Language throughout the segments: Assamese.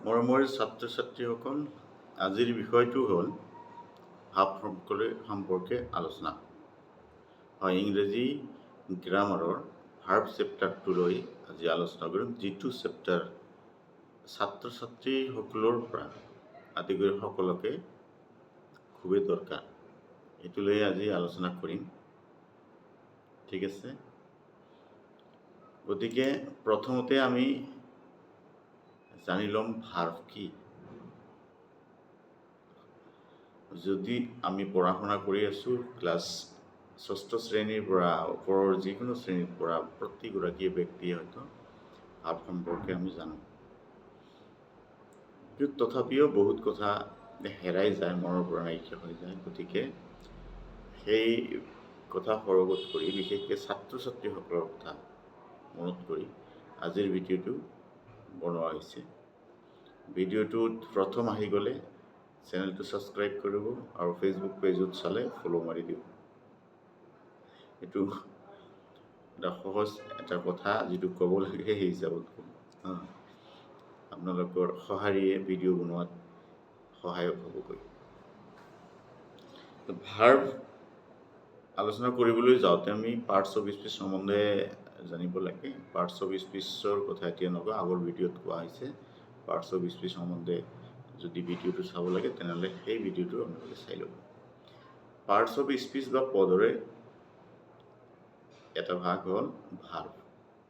মৰমৰ ছাত্ৰ ছাত্ৰীসকল, আজিৰ বিষয়টো হ'ল ভাব সম্পৰ্কে আলোচনা। হয়, ইংৰাজী গ্ৰামাৰৰ ভাৰ্ব চেপ্টাৰটো লৈ আজি আলোচনা কৰিম, যিটো চেপ্টাৰ ছাত্ৰ ছাত্ৰীসকলৰ পৰা আদি কৰি সকলোকে খুবেই দৰকাৰ। এইটো লৈ আজি আলোচনা কৰিম। ঠিক আছে, গতিকে প্ৰথমতে আমি জানি ল'ম ভাৰ্ব কি। যদি আমি পঢ়া শুনা কৰি আছোঁ ক্লাছ 6ষ্ঠ শ্ৰেণীৰ পৰা ওপৰৰ যিকোনো শ্ৰেণীৰ পৰা প্ৰতিগৰাকী ব্যক্তিয়ে হয়তো ভাৰ্ব সম্পৰ্কে আমি জানো। কিন্তু তথাপিও বহুত কথা হেৰাই যায়, মনৰ পৰা নাইকিয়া হৈ যায়। গতিকে সেই কথা সৰগত কৰি বিশেষকৈ ছাত্ৰ ছাত্ৰীসকলৰ কথা মনত কৰি আজিৰ ভিডিঅ'টো বনোৱা হৈছে। ভিডিঅ'টোত প্ৰথম আহি গ'লে চেনেলটো ছাবস্ক্ৰাইব কৰিব আৰু ফেচবুক পেজত চালে ফ'ল' মাৰি দিব। এইটো এটা সহজ এটা কথা, যিটো ক'ব লাগে সেই হিচাপত ক'ম। আপোনালোকৰ সঁহাৰিয়ে ভিডিঅ' বনোৱাত সহায়ক হ'বগৈ। ভাৰ্ব আলোচনা কৰিবলৈ যাওঁতে আমি পাৰ্টছ অফ স্পীচ সম্বন্ধে জানিব লাগে। পাৰ্টছ অফ স্পীচৰ কথা এতিয়া নকওঁ, আগৰ ভিডিঅ'ত কোৱা হৈছে। পাৰ্টছ অফ স্পীচ সম্বন্ধে যদি ভিডিঅ'টো চাব লাগে তেনেহ'লে সেই ভিডিঅ'টো আপোনালোকে চাই ল'ব। পাৰ্টছ অফ স্পীচ বা পদৰে এটা ভাগ হ'ল ভাৰ্ব।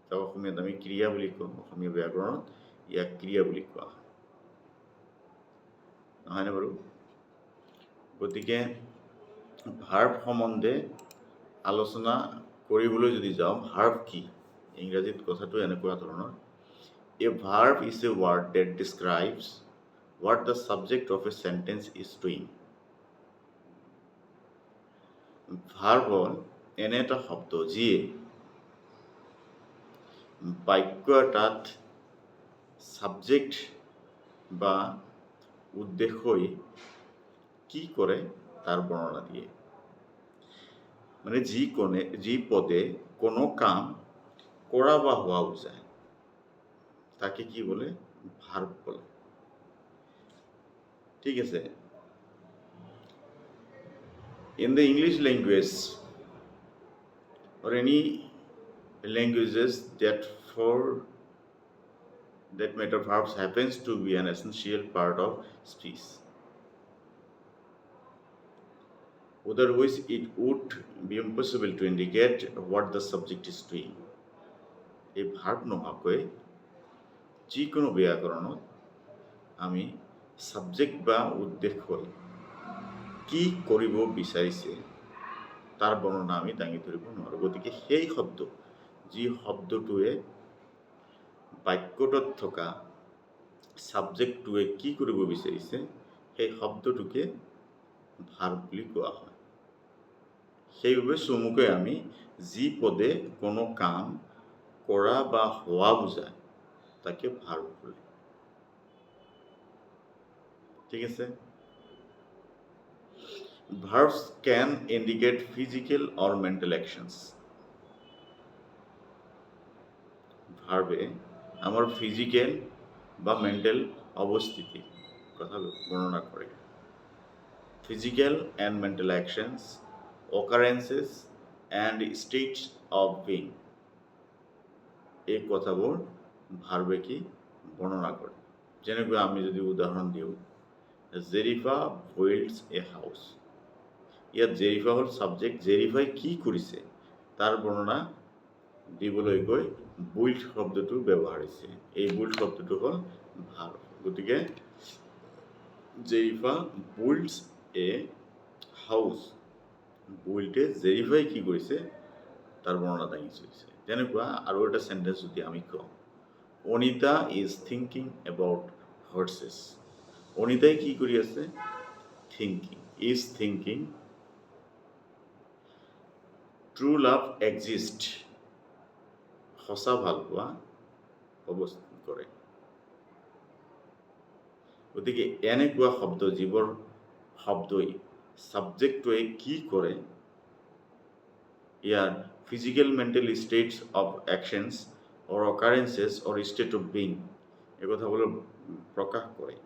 তাক অসমীয়াত আমি ক্ৰিয়া বুলি কওঁ। অসমীয়া ব্যাকৰণত ইয়াক ক্ৰিয়া বুলি কোৱা হয়, নহয়নে বাৰু? গতিকে ভাৰ্ব সম্বন্ধে আলোচনা কৰিবলৈ যদি যাওঁ, ভাৰ্ব কি? ইংৰাজীত কথাটো এনেকুৱা ধৰণৰ: a verb is a word that describes what the subject of a sentence is doing. Verb হ'ল এনে এটা শব্দ যিয়ে বাক্য এটাত ছাবজেক্ট বা উদ্দেশ্যই কি কৰে তাৰ বৰ্ণনা দিয়ে। মানে যি পদে কোনো কাম কৰা বা হোৱা বুজায় তাকে কি বলে? ভাৰ্ব বলে। ঠিক আছে। In the English language or any languages that matter, verbs happens to be an essential part of speech. Otherwise, it would be impossible to indicate what the subject is doing. এই ভার্ব নোহোৱাকৈ যিকোনো ব্যাকৰণত আমি সাবজেক্ট বা উদ্দেশ্যই কি কৰিব বিচাৰিছে তাৰ বৰ্ণনা আমি দাঙি ধৰিব নোৱাৰোঁ। গতিকে সেই শব্দ, যি শব্দটোৱে বাক্যটোত থকা ছাবজেক্টটোৱে কি কৰিব বিচাৰিছে সেই শব্দটোকে ভাৰ্ব বুলি কোৱা হয়। সেইবাবে চমুকৈ আমি যি পদে কোনো কাম কৰা বা হোৱা বুজায় তাকে ভাৰ্ব বোলে। ঠিক আছে। Verbs can indicate physical or mental actions. ভার্বে আমার ফিজিক্যাল বা মেন্টাল অবস্থিতি কথা বর্ণনা করে। Physical and mental actions, occurrences and states of being, এই কথাবোৰ ভাৰ্বে কি বৰ্ণনা কৰে। যেনেকৈ আমি যদি উদাহৰণ দিওঁ, জেৰিফা বিল্ডছ এ হাউচ। ইয়াত জেৰিফা হ'ল ছাবজেক্ট। জেৰিফাই কি কৰিছে তাৰ বৰ্ণনা দিবলৈ গৈ বিল্ড শব্দটো ব্যৱহাৰ হৈছে। এই বিল্ড শব্দটো হ'ল ভাৰ্ব। গতিকে জেৰিফা বিল্ডছ এ হাউচ, বিল্ডে জেৰিফাই কি কৰিছে তাৰ বৰ্ণনা দাঙি ধৰিছে। তেনেকুৱা আৰু এটা চেণ্টেন্স যদি আমি কওঁ, Anita is thinking about horses. অনিতাই কি কৰি আছে? Thinking, is thinking. True love exist, সঁচা ভাল পোৱা অৱস্থান কৰে। গতিকে এনেকুৱা শব্দ, যিবোৰ শব্দই ছাবজেক্টটোৱে কি কৰে, ইয়াৰ physical mental states of actions or occurrences or state of being, এই কথাগুলো প্রকাশ করে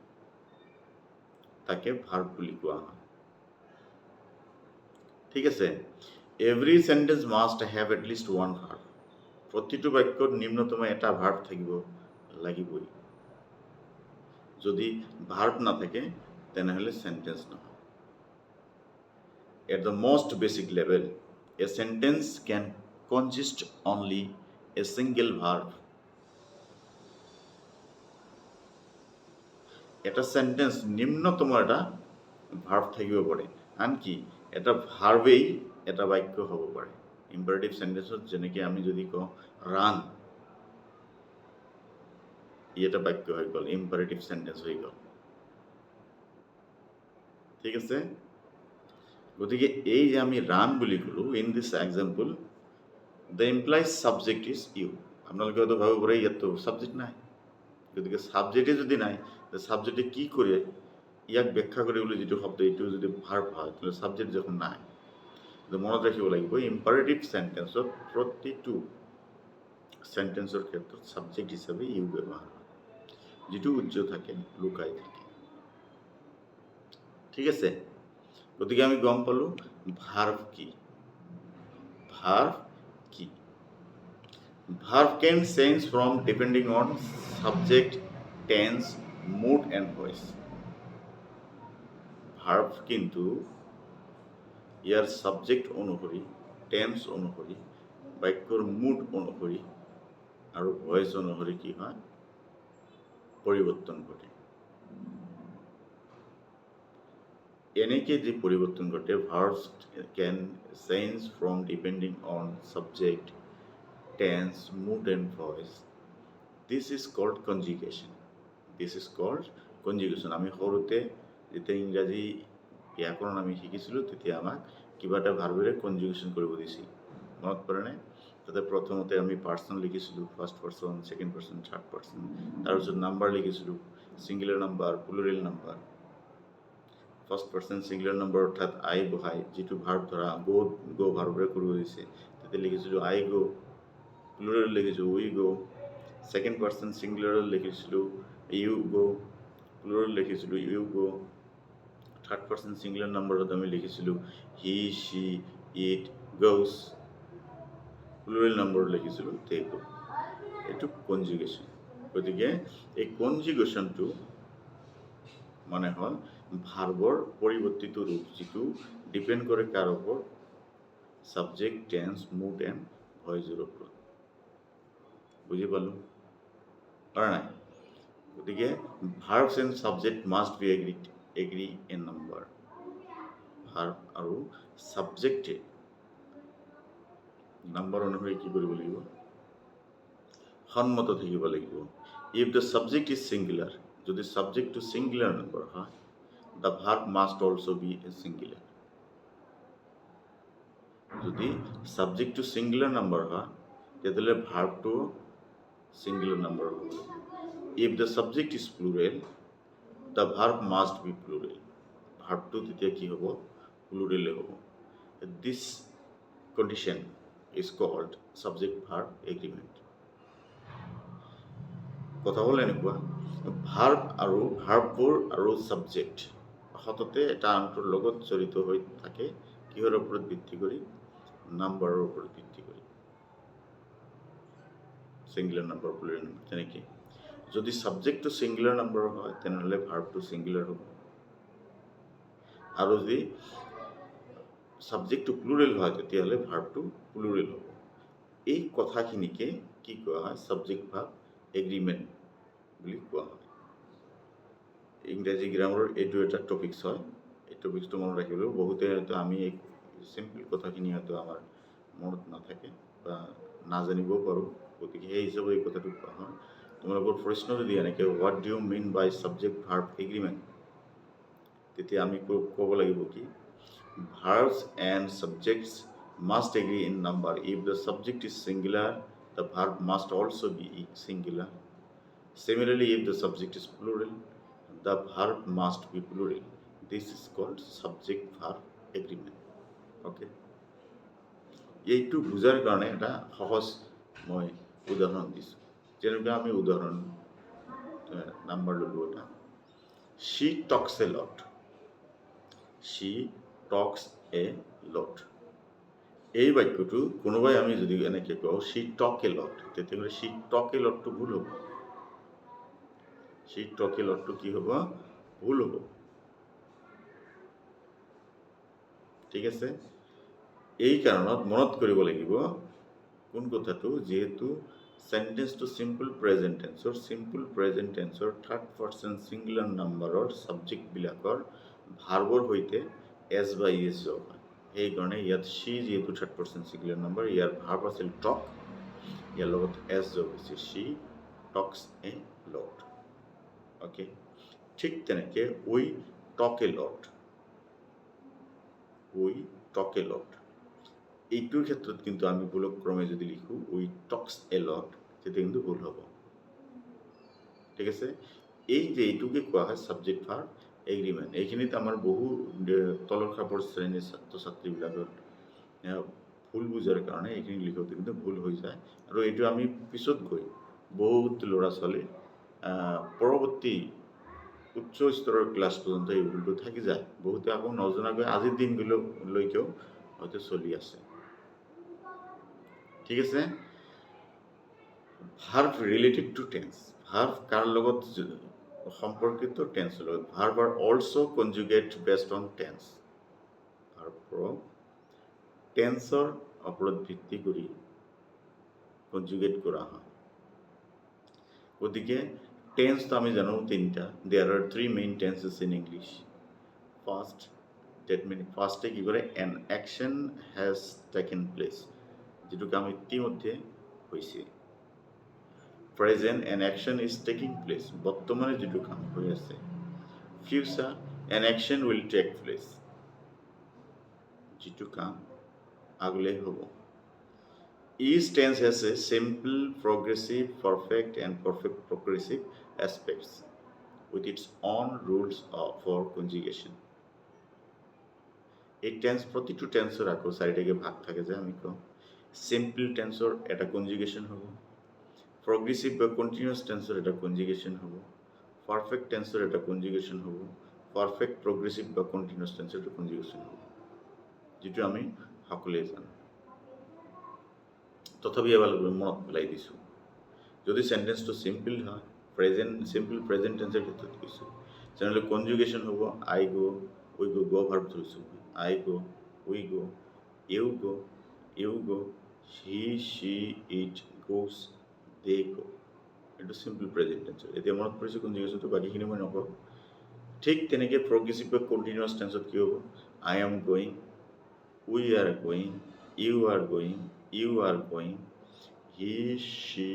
তাকে ভার্ব বুলি কোৱা হয়। ঠিক আছে, every sentence must have at least one verb. প্ৰতিটো বাক্যত নিম্নতম এটা ভার্ব থাকিব লাগিবই। যদি ভার্ব না থাকে তেনেহলে সেন্টেন্স নহয়। At the most basic level, a sentence can consist only a single verb. এটা সেন্টেন্স নিম্নতম এটা ভার্ব থাকিব পাৰে, আনকি এটা ভাৰ্বেই এটা বাক্য হ'ব পাৰে। ইম্পাৰেটিভ সেন্টেন্সত যেনেকৈ আমি যদি কওঁ ৰান, ই এটা বাক্য হৈ গ'ল, ইম্পাৰেটিভ সেন্টেন্স হৈ গ'ল। ঠিক আছে, গতিকে এই যে আমি রান বুলি ক'লো, in this example the implies subject is you. আপোনালোকে হয়তো ভাবিব পাৰে ইয়াততো সাবজেক্ট নাই, গতিকে সাবজেক্টে যদি নাই, সাবজেক্টে কি কৰে ইয়াক ব্যাখ্যা কৰিবলৈ যিটো শব্দ, এইটো যদি ভাৰ্ব হয় তাহলে সাবজেক্ট যখন নাই। মনত ৰাখিব লাগিব ইম্পাৰেটিভ সেন্টেন্সত প্ৰতিটো সেন্টেন্সৰ ক্ষেত্ৰত সাবজেক্ট হিচাপে ইউ ব্যৱহাৰ হয়, যিটো উজ্জ্ব থাকে, লুকাই থাকে। ঠিক আছে, গতিকে আমি গম পালো ভার্ব কি। ভার্ব কি? Verb can change from depending on subject, tense, mood and voice. Verb কিন্তু ইয়ার সাবজেক্ট অনুসৰি, টেন্স অনুসৰি, বাক্যৰ মুড অনুসৰি আৰু ভয়েস অনুসৰি কি হয় পৰিৱৰ্তন ঘটে। এনেকে যে পৰিৱৰ্তন ঘটে, verbs can change from depending on subject, tense, mood and voice. This is called conjugation. This is called conjugation. আমি সৰুতে যেতিয়া ইংৰাজী ব্যাকৰণ আমি শিকিছিলোঁ তেতিয়া আমাক কিবা এটা ভাৰ্বেৰে কনজুগেশ্যন কৰিব দিছিল, মনত পৰেনে? তাতে প্ৰথমতে আমি পাৰ্চন লিখিছিলোঁ, first person, second person, third person, তাৰপিছত নাম্বাৰ লিখিছিলোঁ, singular number, plural number. First person singular number অৰ্থাৎ আই বহাই যিটো ভাৰ্ব ধৰা গো ভাৰ্বেৰে কৰিব দিছে, তাতে লিখিছিলোঁ আই গো, প্লুৰেল লিখিছোঁ we go, second person singular লিখিছিলোঁ ইউ গো, প্লুৰাল লিখিছিলোঁ you go, third person singular নাম্বাৰত আমি লিখিছিলোঁ হি, শি, ইট, গোজ, প্লুৰাল নাম্বাৰত লিখিছিলোঁ দে গো। এইটো কনজুগেশ্যন। গতিকে এই কনজুগেশ্যনটো মানে হ'ল ভাৰ্বৰ পৰিৱৰ্তিত ৰূপ, যিটো ডিপেণ্ড কৰে কাৰ ওপৰত? সাবজেক্ট, টেন্স, মুড এণ্ড ভয়েসৰ ওপৰত। বুজি পালোঁ? পাৰা নাই? গতিকে verbs and subject must be agree in number. Verb আৰু সাবজেক্টে নাম্বাৰ অনুসৰি কি কৰিব লাগিব? সন্মত থাকিব লাগিব। If the subject is singular, যদি সাবজেক্টটো সিঙ্গুলাৰ নাম্বাৰ হয়, the verb must also B A singular. যদি সাবজেক্টটো সিঙ্গুলাৰ নাম্বাৰ হয় তেতিয়াহ'লে ভার্বটো সিঙ্গুলার নাম্বার হবে। If the subject is plural, the verb must be plural. Verb to তেতিয়া কি হ'ব? Plural হ'ব। This condition is called subject verb agreement. কথা হ'ল এনেকুৱা, ভাৰ্ব আৰু ভাৰ্ববোৰ আৰু সাবজেক্ট সততে এটা আনটোৰ লগত জড়িত হৈ থাকে, কিহৰ ওপৰত ভিত্তি কৰি? নাম্বাৰৰ ওপৰত ভিত্তি কৰি। Singular number, plural number. তেনেকৈ যদি সাবজেক্টটো সিঙ্গুলাৰ নাম্বাৰ হয় তেনেহ'লে ভাৰ্বটো সিঙ্গুলাৰ হ'ব, আৰু যদি সাবজেক্টটো প্লুৰেল হয় তেতিয়াহ'লে ভাৰ্বটো প্লুৰেল হ'ব। এই কথাখিনিকে কি কোৱা হয়? সাবজেক্ট ভাৰ্ব এগ্ৰিমেণ্ট বুলি কোৱা হয়। ইংৰাজী গ্ৰামাৰৰ এইটো এটা টপিকছ হয়। এই টপিকছটো মনত ৰাখিবলৈ বহুতে হয়তো আমি এই চিম্পল কথাখিনি হয়তো আমাৰ মনত নাথাকে বা নাজানিবও পাৰোঁ, গতিকে সেই হিচাপে এই কথাটো কোৱা হয়। তোমালোকৰ প্ৰশ্ন যদি এনেকৈ what do you mean by subject verb agreement, তেতিয়া আমি ক'ব লাগিব কি? Verbs and subjects must agree in number. If the subject is singular, the verb must also be singular. Similarly, if the subject is plural, the verb must be plural. This is called subject verb agreement. Okay? এইটো বুজাৰ কাৰণে এটা সহজ মই উদাহৰণ দিছোঁ। যেনেকৈ আমি উদাহৰণ নাম্বার ললো এটা শি টক্স এ লট শি টক্স এ লট এই বাক্যটো কোনোবাই আমি যদি এনেকে কওঁ শি টক এ লট তেতিয়াহ'লে শি টক এ লটটো ভুল হ'ব শি টক এ লটটো কি হ'ব ভুল হ'ব ঠিক আছে এই কাৰণত মনত কৰিব লাগিব কোন কথাটো যেহেতু সেন্টেন্সটো সিম্পল প্ৰেজেন্ট টেন্সৰ থাৰ্ড পাৰ্সন সিঙ্গুলাৰ নাম্বাৰৰ সাবজেক্ট বিলাকৰ ভাৰ্বৰ সৈতে এছ বা ইএছ যোগ হয় সেইকাৰণে ইয়াত শি যেহেতু থাৰ্ড পাৰ্সন সিঙ্গুলাৰ নাম্বাৰ ইয়াৰ ভাৰ্ব আছিল টক ইয়াৰ লগত এছ যোগ হৈছে শি টক্স এ লট ওকে ঠিক তেনেকে we talk A lot we talk A lot এইটোৰ ক্ষেত্ৰত কিন্তু আমি ভুলক্ৰমে যদি লিখো উই টক্স এ লট তেতিয়া কিন্তু ভুল হ'ব ঠিক আছে এই যে এইটোকে কোৱা হয় সাবজেক্ট ভাৰ্ব এগ্ৰিমেণ্ট এইখিনিত আমাৰ বহু তলৰ খাপৰ শ্ৰেণীৰ ছাত্ৰ ছাত্ৰীবিলাকৰ ভুল বুজাৰ কাৰণে এইখিনি লিখোতে কিন্তু ভুল হৈ যায় আৰু এইটো আমি পিছত গৈ বহুত ল'ৰা ছোৱালী পৰৱৰ্তী উচ্চ স্তৰৰ ক্লাছ পৰ্যন্ত এই ভুলটো থাকি যায় বহুতে আকৌ নজনাকৈ আজিৰ দিনলৈকেও হয়তো চলি আছে ঠিক আছে verb related to tense verb কাৰ লগত সম্পৰ্কিত টেন্সৰ লগত verb are also conjugate based on tense verb টেন্সৰ ওপৰত ভিত্তি কৰি কনজুগেট কৰা হয় গতিকে টেন্সটো আমি জানো তিনিটা there are three main tenses in English first that means ফাৰ্স্টে কি কৰে an action has taken place যেটো কাম ইতিমধ্যে হৈছে present an action is taking place বর্তমানে যেটো কাম হৈ আছে future an action will take place যেটো কাম আগলে হ'ব each tense has a simple progressive perfect and perfect progressive aspects with its own rules for conjugation এই টেন্স প্রতিটো টেন্সৰ আকৌ চাৰিটাকে ভাগ থাকে যে আমি কওঁ সিম্পল টেন্সৰ এটা কনজুগেশ্যন হ'ব progressive বা continuous টেন্সৰ এটা কনজুগেশ্যন হ'ব পাৰফেক্ট টেন্সৰ এটা কনজুগেশ্যন হ'ব পাৰফেক্ট progressive বা continuous টেন্সৰ এটা কনজুগেশ্যন হ'ব যেটো আমি সকলোৱে জানো তথাপি এবাৰ মনত পেলাই দিছো যদি সেন্টেন্সটো সিম্পল হয় সিম্পল প্ৰেজেন্ট টেন্সৰ ক্ষেত্ৰত কৈছো তেনেহ'লে কনজুগেশ্যন হ'ব I go we go go verb ধৰিছো I go, we go, you go, he, she, it goes, they go. It is simple present tense. এতিয়া মনত পৰিছে কনজুগেশ্যনটো বাকিখিনি মই নকওঁ ঠিক তেনেকৈ progressive বা continuous tense কি হ'ব I am going, we are going, you are going, he, she,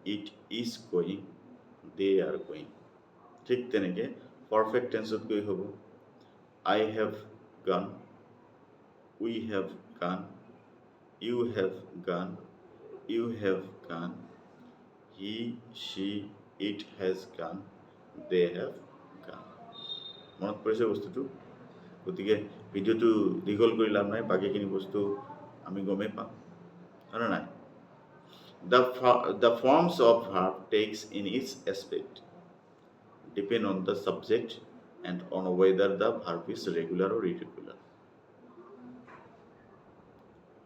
it is going, they are going. ঠিক তেনেকৈ perfect tense কি হ'ব I have gone, we have gone, you have gone, he, she, it has gone, they have gone. মনত পৰিছে বস্তুটো গতিকে ভিডিঅ'টো দীঘল কৰি লাভ নাই বাকীখিনি বস্তু আমি গমেই পাম হয় নাই the forms of verb takes in each aspect depend on the subject and on whether the verb is regular or irregular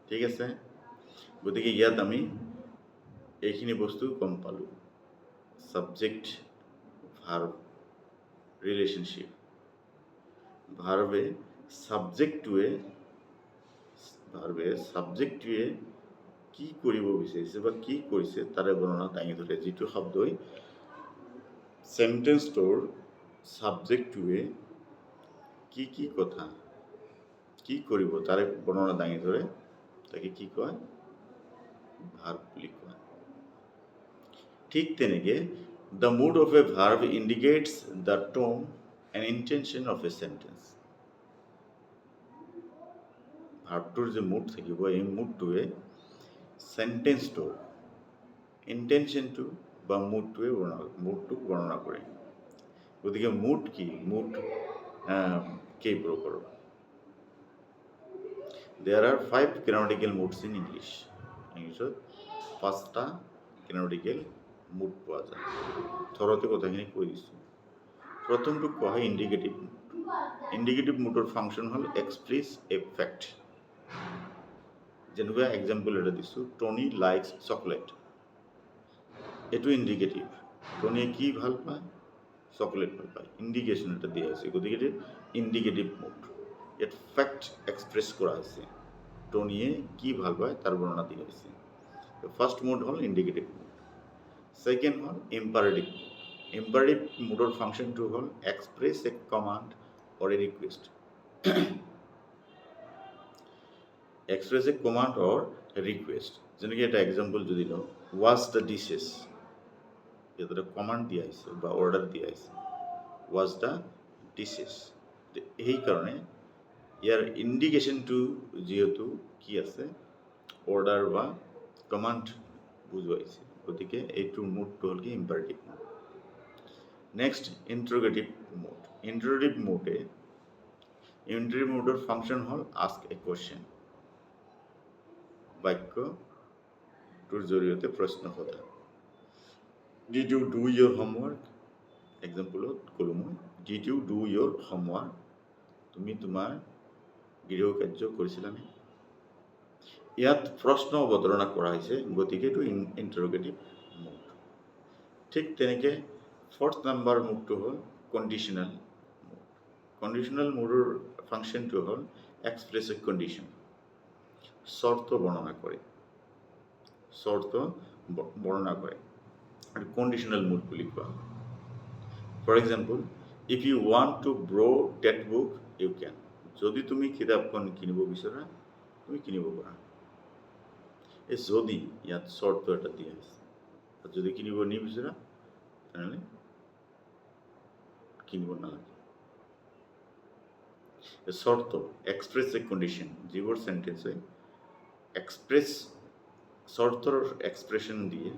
ঠিক আছে গতিকে ইয়াত আমি এইখিনি বস্তু গম পালো সাবজেক্ট ভার্ব রিলেশনশিপ ভার্বে সাবজেক্টটোৱে কি কৰিব বিচাৰিছে বা কি কৰিছে তাৰে বৰ্ণনা দাঙি ধৰে যিটো শব্দই সেন্টেন্সটোৰ সাবজেক্টটোৱে কি কথা কি কৰিব তাৰে বৰ্ণনা দাঙি ধৰে তাকে কি কয় ভার্ব বুলি কয় ঠিক তেনেকৈ the mood of a verb indicates the tone and intention of a sentence ভাৰ্বটোৰ যে মুড থাকিব এই মুডটোৱে সেন্টেন্সটোৰ ইন্টেনশনটো বা মুডটোক বৰ্ণনা কৰে গতিকে মুড কি মুড কেই প্ৰকাৰৰ There are 5 grammatical moods in English. Englishত 5টা grammatical মুড পোৱা যায় থৰতে কথাখিনি কৈ দিছোঁ প্ৰথমটো কোৱা হয় ইণ্ডিকেটিভ মুড ইণ্ডিকেটিভ মুডৰ ফাংচন হ'ল এক্সপ্ৰেছ এ ফেক্ট যেনেকুৱা এক্সাম্পল এটা দিছোঁ টনি লাইকছ চকলেট এইটো ইণ্ডিকেটিভ টনিয়ে কি ভাল পায় চকলেট ভাল পায় ইণ্ডিকেশ্যন এটা দিয়া হৈছে গতিকে ইণ্ডিকেটিভ মুড ইয়াত ফেক্ট এক্সপ্ৰেছ কৰা হৈছে টনিয়ে কি ভাল পায় তাৰ বৰ্ণনা দিয়া হৈছে ফাৰ্ষ্ট মুড হ'ল ইণ্ডিকেটিভ মুড সেকেন্ড হ'ল ইম্পাৰেটিভ মুড ইম্পাৰেটিভ মুডৰ ফাংচনটো হ'ল এক্সপ্ৰেছ এ কমাণ্ড অৰ এ ৰিকুৱেষ্ট এক্সপ্ৰেছ এ কমাণ্ড অৰ ৰিকুৱেষ্ট যেনেকৈ এটা এক্সাম্পল যদি লওঁ ৱাছ দ্য ডিছেছ ইয়াত এটা কমাণ্ড দিয়া হৈছে বা অৰ্ডাৰ দিয়া হৈছে ৱাছ দ্য ডিছেছ সেইকাৰণে ইয়াৰ ইণ্ডিকেশ্যনটো যিহেতু কি আছে অৰ্ডাৰ বা কমাণ্ড বুজুৱাইছে গতিকে এইটোৰ মুডটো হ'ল কি imperative mood next interrogative mood interrogative মুডৰ ফাংচন হ'ল আস্ক এ কুৱেশ্যন বাক্যটোৰ জৰিয়তে প্ৰশ্ন সোধা did you do your homework এক্সাম্পলত ক'লোঁ মই did you do your homework তুমি তোমাৰ গৃহ কাৰ্য কৰিছিলানে ইয়াত প্ৰশ্ন অৱতাৰণা কৰা হৈছে গতিকে এইটো ইণ্টাৰোগেটিভ মুড ঠিক তেনেকৈ ফৰ্থ নাম্বাৰ মুডটো হ'ল কণ্ডিশ্যনেল মুড কণ্ডিশ্যনেল মুডৰ ফাংচনটো হ'ল এক্সপ্ৰেছ এ কণ্ডিশ্যন শৰ্ত বৰ্ণনা কৰে আৰ কন্ডিশনাল মুড বুলি কোৱা হয় for example if you want to borrow that book you can যদি তুমি কিতাপখন কিনিব বিচৰা তুমি কিনিব পাৰা এই যদি ইয়াত শৰ্ত এটা দিয়া আছে আৰ যদি কিনিব নিবিচৰা তাহলে কিনিব নালাগে শৰ্ত এক্সপ্ৰেছ এ কণ্ডিশ্যন যিবোৰ সেন্টেন্সে এক্সপ্ৰেছ শৰ্তৰ এক্সপ্ৰেশন দিয়ে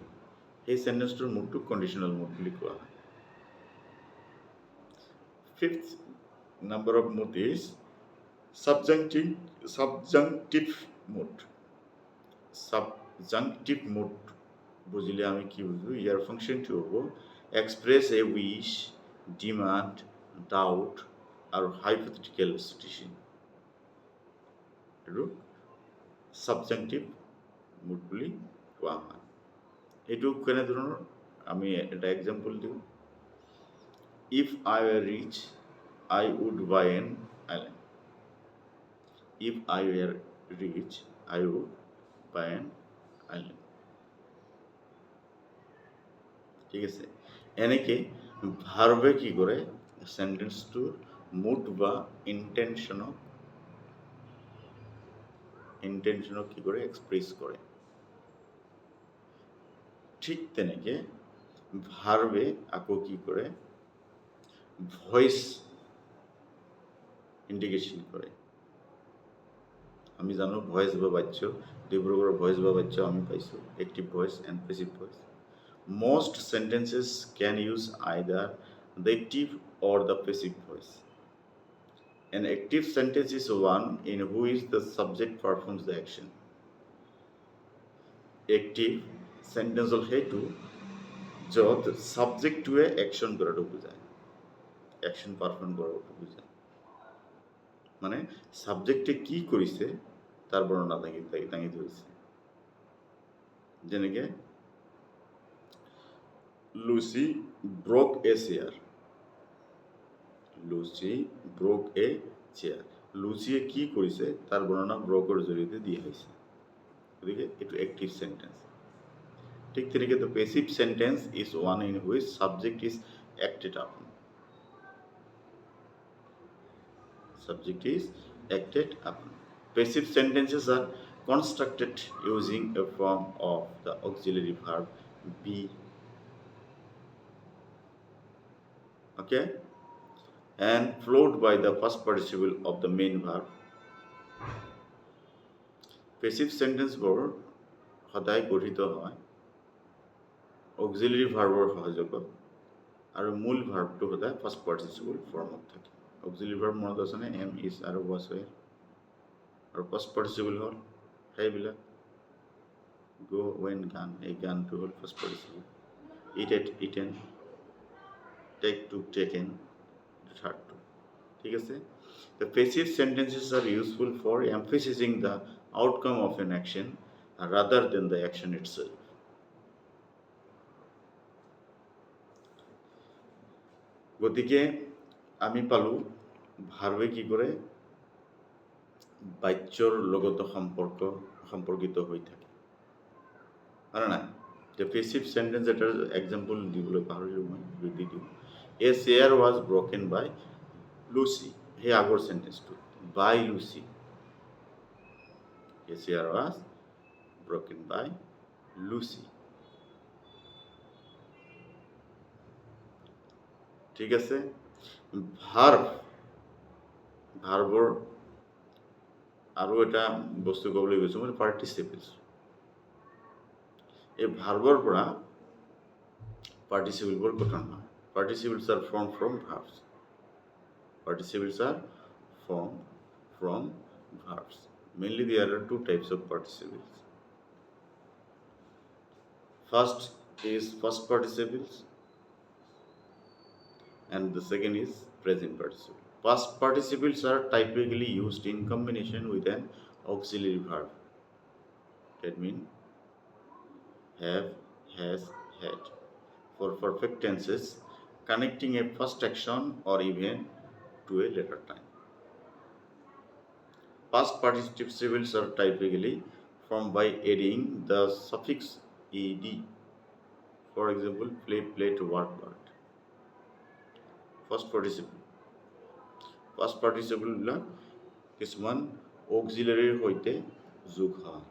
সেই সেন্টেন্সটোৰ মুডটো কণ্ডিশ্যনেল মুড বুলি কোৱা হয় fifth number of mood is subjunctive mood subjunctive mood বুজিলে আমি কি বুজো ইয়াৰ ফাংচনটো হ'ব express a wish demand doubt আৰু হাইপথেটিকেল সিচুৱেশ্যন আৰু সাবজংটিভ মুড বুলি কোৱা হয় এইটো কেনেধৰণৰ আমি এটা এক্সাম্পল দিওঁ if I were rich I would buy an island if I were rich I would buy an island ঠিক আছে এনেকৈ ভাৰ্বে কি কৰে সেন্টেন্সটোৰ মুড বা ইন্টেনশনক কি কৰে এক্সপ্ৰেছ কৰে ঠিক তেনেকে ভাৰ্বে আকৌ কি কৰে ভয়েস ইন্ডিকেশন কৰে আমি জানো ভয়েস বা বাচ্য দুই প্ৰকাৰৰ ভয়েস বা বাচ্য আমি পাইছো active voice and passive voice most sentences can use either the active or the passive voice. An active sentence is one in which the subject performs the action. Active sentence হ'ল সেইটো য'ত সাবজেক্টটোৱে একশ্যন কৰাটো বুজায় একশ্যন পাৰফৰ্ম কৰাটো বুজায় মানে সাবজেক্টে কি কৰিছে তাৰ বৰ্ণনা দাঙি ধৰিছে যেনেকে Lucy broke a chair. Lucy broke a chair. লুচিয়ে কি কৰিছে তাৰ বৰ্ণনা ব্ৰকৰ জৰিয়তে দিয়া হৈছে গতিকে এইটো এক্টিভ সেন্টেন্স ঠিক তেনেকৈ the passive sentence is one in which subject is acted upon passive sentences are constructed using a form of the auxiliary verb be okay and followed by the first participle of the main verb passive sentence বোৰ সদায় গঠিত হয় auxiliary verb ৰ সহযোগত আৰু মূল ভাৰ্বটো সদায় ফাৰ্ষ্ট পাৰ্টিচিপল ফৰ্মত থাকে auxiliary verb মনত আছে নে am is আৰু was were আৰু ফাৰ্ষ্ট পাৰ্টিচিপল হ'ল সেইবিলাক go when gone এই গানটো হ'ল first participle eat ate eaten, take took taken, third too. ঠিক আছে? The passive sentences are useful for emphasizing the outcome of an action rather than the action itself. গতিকে আমি পালো ভার্বে কি করে বাচ্যৰ লগত সম্পৰ্কিত হৈ থাকে, হয় নাই? যে পেচিভ চেণ্টেন্স এটাৰ এক্সাম্পল দিবলৈ পাহৰিলোঁ মই, দি দিওঁ। এ চেয়াৰ ৱাজ ব্ৰকেন বাই লুচি, সেই আগৰ চেণ্টেন্সটো বাই লুচি। এ চেয়াৰ ৱাজ ব্ৰকেন বাই লুচি। ঠিক আছে? ভাৰ্বৰ আৰু এটা বস্তু ক'বলৈ গৈছোঁ মই, পাৰ্টিচিপেলছ। এই ভাৰ্বৰ পৰা পাৰ্টিচিপেলবোৰ গঠন হয়। Participles are formed from verbs. Participles are formed from verbs. Mainly there are two types of participles. First is past participles and the second is present participle. Past participles are typically used in combination with an auxiliary verb. That means have, has, had. For perfect tenses, connecting a first action or event to a later time. Past participles are typically formed by adding the suffix ed. For example, play, played, work, worked. First participle. Past participle বিলাক কিছুমান auxiliary সৈতে যোগ হয়।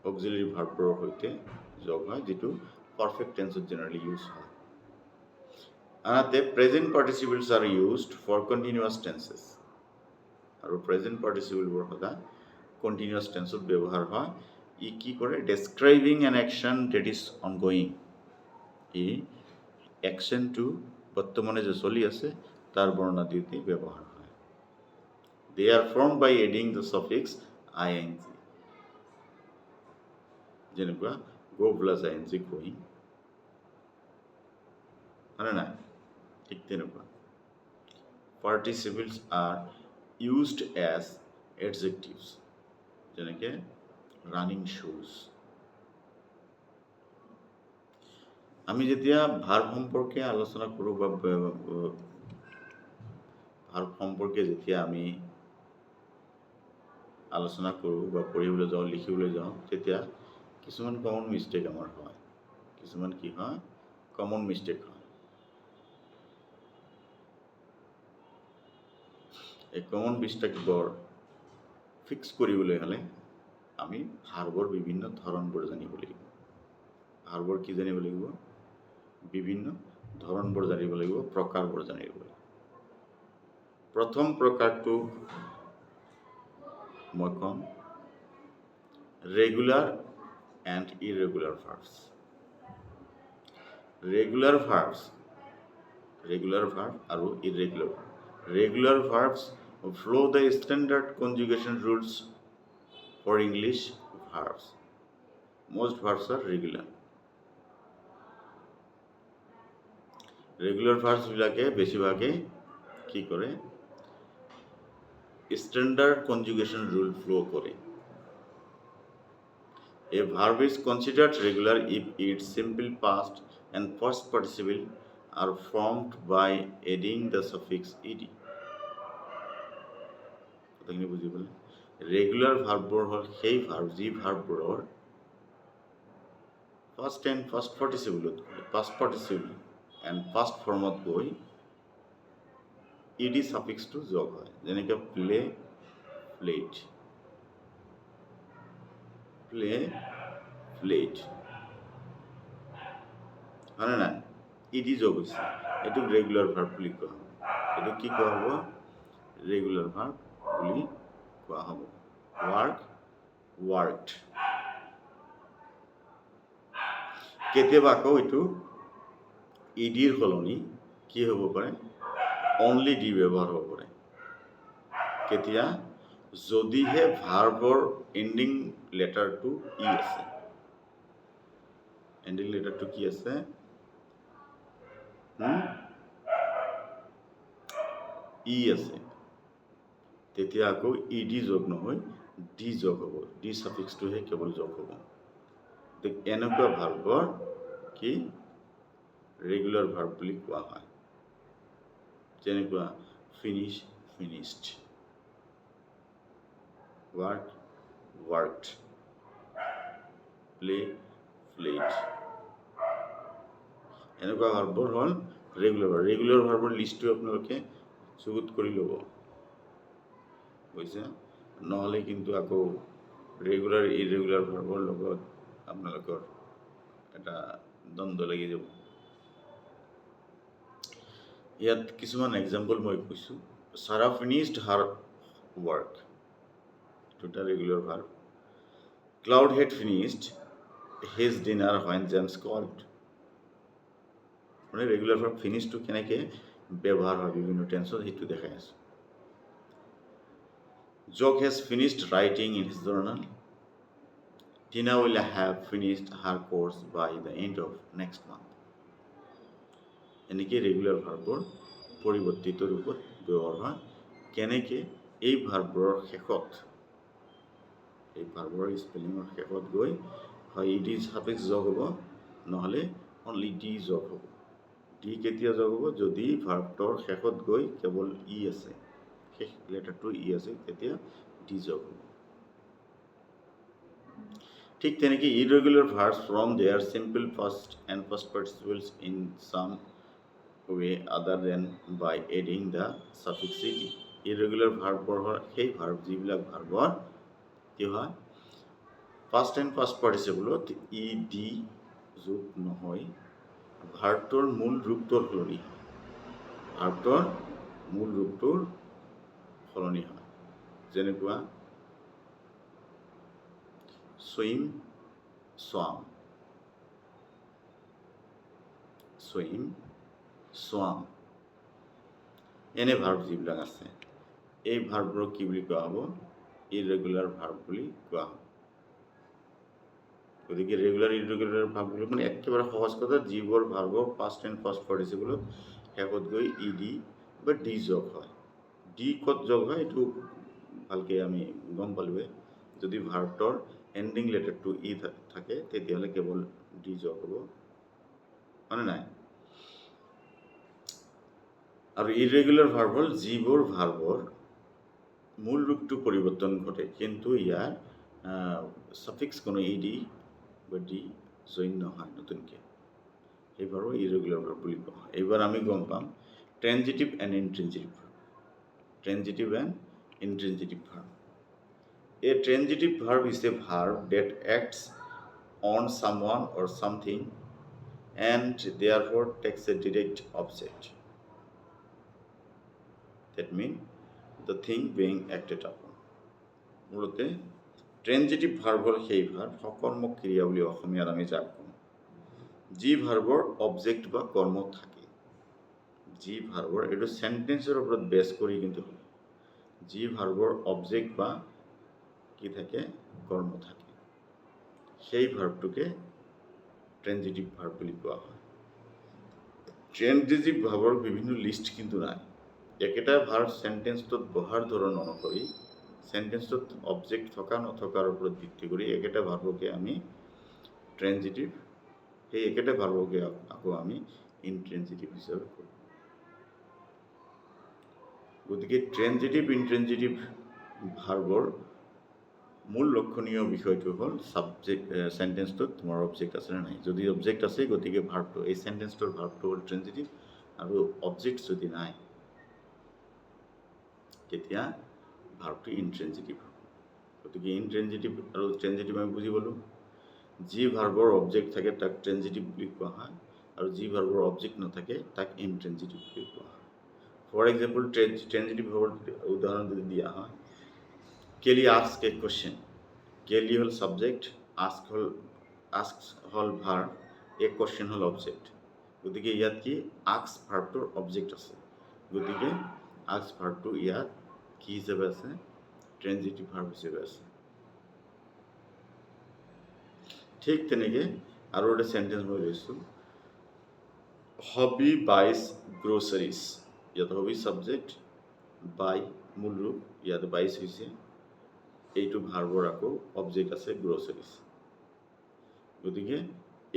auxiliary verbৰ সৈতে যোগ হয়, যেটো perfect tense generally use হয়। আনহাতে present participles are used for continuous tenses। আৰু present participle বোৰ সদায় continuous tense ব্যৱহাৰ হয়। ই কি কৰে? describing an action that is ongoing। ই actionটো বৰ্তমানে যে চলি আছে তাৰ বৰ্ণনা দিওঁতে ব্যৱহাৰ হয়। They are formed by adding the suffix ing। যেনেকুৱা go plus ing going, হয় না? ঠিক তেনেকুৱা participles are used as adjectives, যেনেকে running shoes। আমি যেতিয়া ভার্ব সম্পর্কে আলোচনা কৰোঁ বা ভাৰ্ব সম্পৰ্কে যেতিয়া আমি আলোচনা কৰোঁ বা পঢ়িবলৈ যাওঁ, লিখিবলৈ যাওঁ, তেতিয়া কিছুমান কমন মিষ্টেক আমাৰ হয়। কিছুমান কি হয়? কমন মিষ্টেক হয়। এই কমন মিষ্টেকবোৰ ফিক্স কৰিবলৈ হ'লে আমি ভাৰ্বৰ বিভিন্ন ধৰণবোৰ জানিব লাগিব। ভাৰ্বৰ কি জানিব লাগিব? বিভিন্ন ধৰণবোৰ জানিব লাগিব, প্ৰকাৰবোৰ জানিব লাগিব। প্ৰথম প্ৰকাৰটো মই কম regular and irregular verbs. Regular verb আৰু irregular verb. Regular verbs follow the standard conjugation rules for English verbs. Most verbs are regular. Regular verbs বিলাকে বেছিভাগে কি কৰে? Standard conjugation rule flow করে। A verb is considered regular if its simple past and past participle are formed by adding the suffix ed. কথাখিনি বুজি পালে? ৰেগুলাৰ ভাৰ্ববোৰ হ'ল সেই ভাৰ্ব যি ভাৰ্ববোৰৰ first and first participle and first ফৰ্মত গৈ ইডি ছাফিক্সটো যোগ হয়। যেনেকৈ প্লে, প্লেড, হয় নাই? ইডি যোগ হৈছে, এইটোক ৰেগুলাৰ ভাৰ্ব বুলি কোৱা হ'ব। এইটো কি কোৱা হ'ব? ৰেগুলাৰ ভাৰ্ব বুলি কোৱা হ'ব। ৱাৰ্ক, ৱাৰ্কড। কেতিয়াবা আকৌ এইটো ইডিৰ সলনি কি হ'ব পাৰে? অনলি ডি ব্যৱহাৰ হ'ব পাৰে। কেতিয়া? যদিহে ভাৰ্বৰ এণ্ডিং লেটাৰটো ই আছে। এণ্ডিং লেটাৰটো কি আছে ই আছে, তেতিয়া আকৌ ইডি যোগ নহয় ডি যোগ হ'ব, ডি ছাফিক্সটোহে কেৱল যোগ হ'ব। এনেকুৱা ভাৰ্বৰ কি ৰেগুলাৰ ভাৰ্ব বুলি কোৱা হয়। যেনেকুৱা finish finished, work worked, play played. এনেকুৱা ভাৰ্বৰ হ'ল ৰেগুলাৰ ভাৰ্ব। ৰেগুলাৰ ভাৰ্বৰ লিষ্টটো আপোনালোকে চকুত কৰি ল'ব, বুজিছে? নহ'লে কিন্তু আকৌ ৰেগুলাৰ ইৰেগুলাৰ ভাৰ্বৰ লগত আপোনালোকৰ এটা দ্বন্দ্ব লাগি যাব। ইয়াত কিছুমান এক্সাম্পল মই কৈছোঁ। চাৰা ফিনিছড হাৰ ৱৰ্ক, এইটো এটা regular verb. Claude had finished his dinner when James called. মানে ৰেগুলাৰ ভাৰ্ব ফিনিছটো কেনেকৈ ব্যৱহাৰ হয় বিভিন্ন টেন্সত সেইটো দেখাই আছোঁ। Jack has finished writing in his journal. Tina will have finished her course by the end of next month. এনেকৈ ৰেগুলাৰ ভাৰ্বৰ পৰিৱৰ্তিত ৰূপত ব্যৱহাৰ হয়। কেনেকৈ এই ভাৰ্বৰৰ শেষত, এই ভাৰ্বৰৰ স্পেলিঙৰ শেষত গৈ হয় ই ডি ছাফিক্স যোগ হ'ব, নহ'লে অনলি ডি যোগ হ'ব। ডি কেতিয়া যোগ হ'ব? যদি ভাৰ্বটোৰ শেষত গৈ কেৱল ই আছে, শেষ লেটাৰটো ই আছে, তেতিয়া ডি যোগ হ'ব। ঠিক তেনেকৈ irregular verbs from their simple first and first participles in some way other than by adding the suffix E D. Irregular ভাৰ্বৰ সেই ভাৰ্ব যিবিলাক ভাৰ্বৰ কি হয় ফাৰ্ষ্ট এণ্ড ফাৰ্ষ্ট পাৰ্টিচিপলত ই ডি যোগ নহয়, ভাৰ্বটোৰ মূল ৰূপটোৰ সলনি হয়, ভাৰ্বটোৰ মূল ৰূপটোৰ সলনি হয়। যেনেকুৱা ছুইম সোৱাম, ছুইম সোৱাম, এনে ভাৰ্ব যিবিলাক আছে এই ভাৰ্ববোৰক কি বুলি কোৱা হ'ব? ইৰেগুলাৰ ভাৰ্ব বুলি কোৱা হ'ব। গতিকে ৰেগুলাৰ ইৰেগুলাৰ ভাৰ্ববোৰ মানে একেবাৰে সহজ কথা, যিবোৰ ভাৰ্বৰ ফাৰ্ষ্ট এণ্ড ফাৰ্ষ্ট পাৰ্টিচিপলত শেষত গৈ ই ডি বা ডি যোগ হয়। ডি ক'ত যোগ হয় এইটো ভালকৈ আমি গম পালোৱে। যদি ভাৰ্বটোৰ এণ্ডিং লেটাৰটো ই থাকে তেতিয়াহ'লে কেৱল ডি যোগ হ'ব, হয়নে নাই? আৰু ইৰেগুলাৰ ভাৰ্ব হ'ল যিবোৰ ভাৰ্বৰ মূল ৰূপটো পৰিৱৰ্তন ঘটে কিন্তু ইয়াৰ ছাফিক্স কোনো ই ডি বা ডি জইন নহয় নতুনকৈ, সেইবাৰো ইৰেগুলাৰ ভাৰ্ব বুলি কোৱা হয়। এইবাৰ আমি গম পাম transitive and intransitive verb. Transitive and intransitive verb. A transitive verb is a verb that acts on someone or something and therefore takes a direct object. That means the thing being acted upon. মূলতে ট্ৰেনজিটিভ ভাৰ্ব হ'ল সেই ভাৰ্ব, সকৰ্মক ক্ৰিয়া বুলি অসমীয়াত আমি যাক কওঁ, যি ভাৰ্বৰ অবজেক্ট বা কৰ্ম থাকে। যি ভাৰ্বৰ, এইটো চেণ্টেন্সৰ ওপৰত বেছ কৰি কিন্তু হয়, যি ভাৰ্বৰ অবজেক্ট বা কি থাকে? কৰ্ম থাকে, সেই ভাৰ্বটোকে ট্ৰেনজিটিভ ভাৰ্ব বুলি কোৱা হয়। ট্ৰেনজিটিভ ভাৰ্বৰ বিভিন্ন লিষ্ট কিন্তু নাই। একেটা ভাৰ্ব চেণ্টেন্সটোত বহাৰ ধৰণ অনুসৰি, চেণ্টেন্সটোত অবজেক্ট থকা নথকাৰ ওপৰত ভিত্তি কৰি একেটা ভাৰ্বকে আমি ট্ৰেনজিটিভ, সেই একেটা ভাৰ্বকে আকৌ আমি ইনট্ৰেনজিটিভ হিচাপে কৰোঁ। গতিকে ট্ৰেনজিটিভ ইনট্ৰেনজিটিভ ভাৰ্বৰ মূল লক্ষণীয় বিষয়টো হ'ল ছাবজেক্ট, চেণ্টেন্সটোত তোমাৰ অবজেক্ট আছে নে নাই। যদি অবজেক্ট আছে গতিকে ভাৰ্বটো, এই চেণ্টেন্সটোৰ ভাৰ্বটো হ'ল ট্ৰেনজিটিভ, আৰু অবজেক্ট যদি নাই তেতিয়া ভাৰ্বটো ইনট্ৰেনজিটিভ হ'ব। গতিকে ইনট্ৰেনজিটিভ আৰু ট্ৰেনজিটিভ আমি বুজি পালোঁ। যি ভাৰ্বৰ অবজেক্ট থাকে তাক ট্ৰেনজিটিভ বুলি কোৱা হয়, আৰু যি ভাৰ্বৰ অবজেক্ট নাথাকে তাক ইনট্ৰেনজিটিভ বুলি কোৱা হয়। ফৰ এক্সাম্পল ট্ৰেনজিটিভ ভাৰ্বৰ উদাহৰণ যদি দিয়া হয়, কেলি আস্ক এ কুৱেশ্যন। কেলি হ'ল ছাবজেক্ট, আস্ক হ'ল ভাৰ্ব, এ কুৱেশ্যন হ'ল অবজেক্ট। গতিকে ইয়াত কি আস্ক ভাৰ্বটোৰ অবজেক্ট আছে, গতিকে আস্ক ভাৰ্বটো ইয়াত কি হিচাপে আছে? ট্ৰেনজিটিভ ভাৰ্ব হিচাপে আছে। ঠিক তেনেকৈ আৰু এটা সেন্টেন্স মই লৈছোঁ, হবি বাইজ গ্ৰ'চাৰিজ। ইয়াত হবি ছাবজেক্ট, বাই মূল ৰূপ, ইয়াত বাইজ হৈছে, এইটো ভাৰ্বৰ আকৌ অবজেক্ট আছে গ্ৰ'চাৰিজ। গতিকে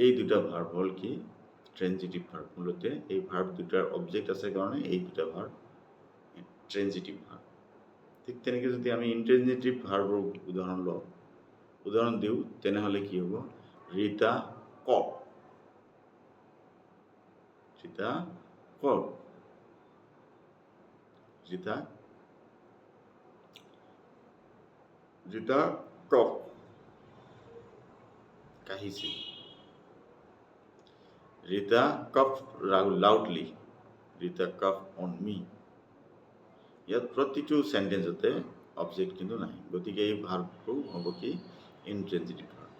এই দুটা ভাৰ্ব হ'ল কি ট্ৰেনজিটিভ ভাৰ্ব। মূলতে এই ভাৰ্ব দুটাৰ অবজেক্ট আছে কাৰণে এই দুটা ভাৰ্ব ট্ৰেনজিটিভ ভাৰ্ব। ঠিক তেনেকৈ যদি আমি ইনট্ৰেনজিটিভ ভাৰ্বৰ উদাহৰণ দিওঁ তেনেহ'লে কি হ'ব, ৰীতা কপ, ৰীতা কপ, ৰীতা কপ কাহিছিল, ৰীতা কপ লাউডলি, ৰীতা কপ অন মি। ইয়াত প্ৰতিটো সেন্টেন্সতে অবজেক্ট কিন্তু নাই, গতিকে এই ভাৰ্বটো হ'ব কি ইনট্ৰেনজিটিভ ভাৰ্ব।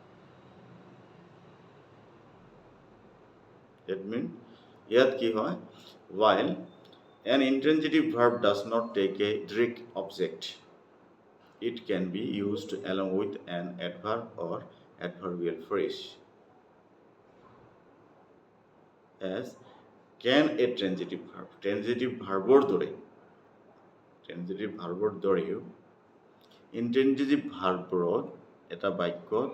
That means ইয়াত কি হয়, while an intransitive verb does not take a direct object, it can be used along with an adverb or adverbial phrase. As can a transitive verb, transitive ভার্বর দৰেও ইনট্ৰেনজিটিভ ভাৰ্বৰত এটা বাক্যত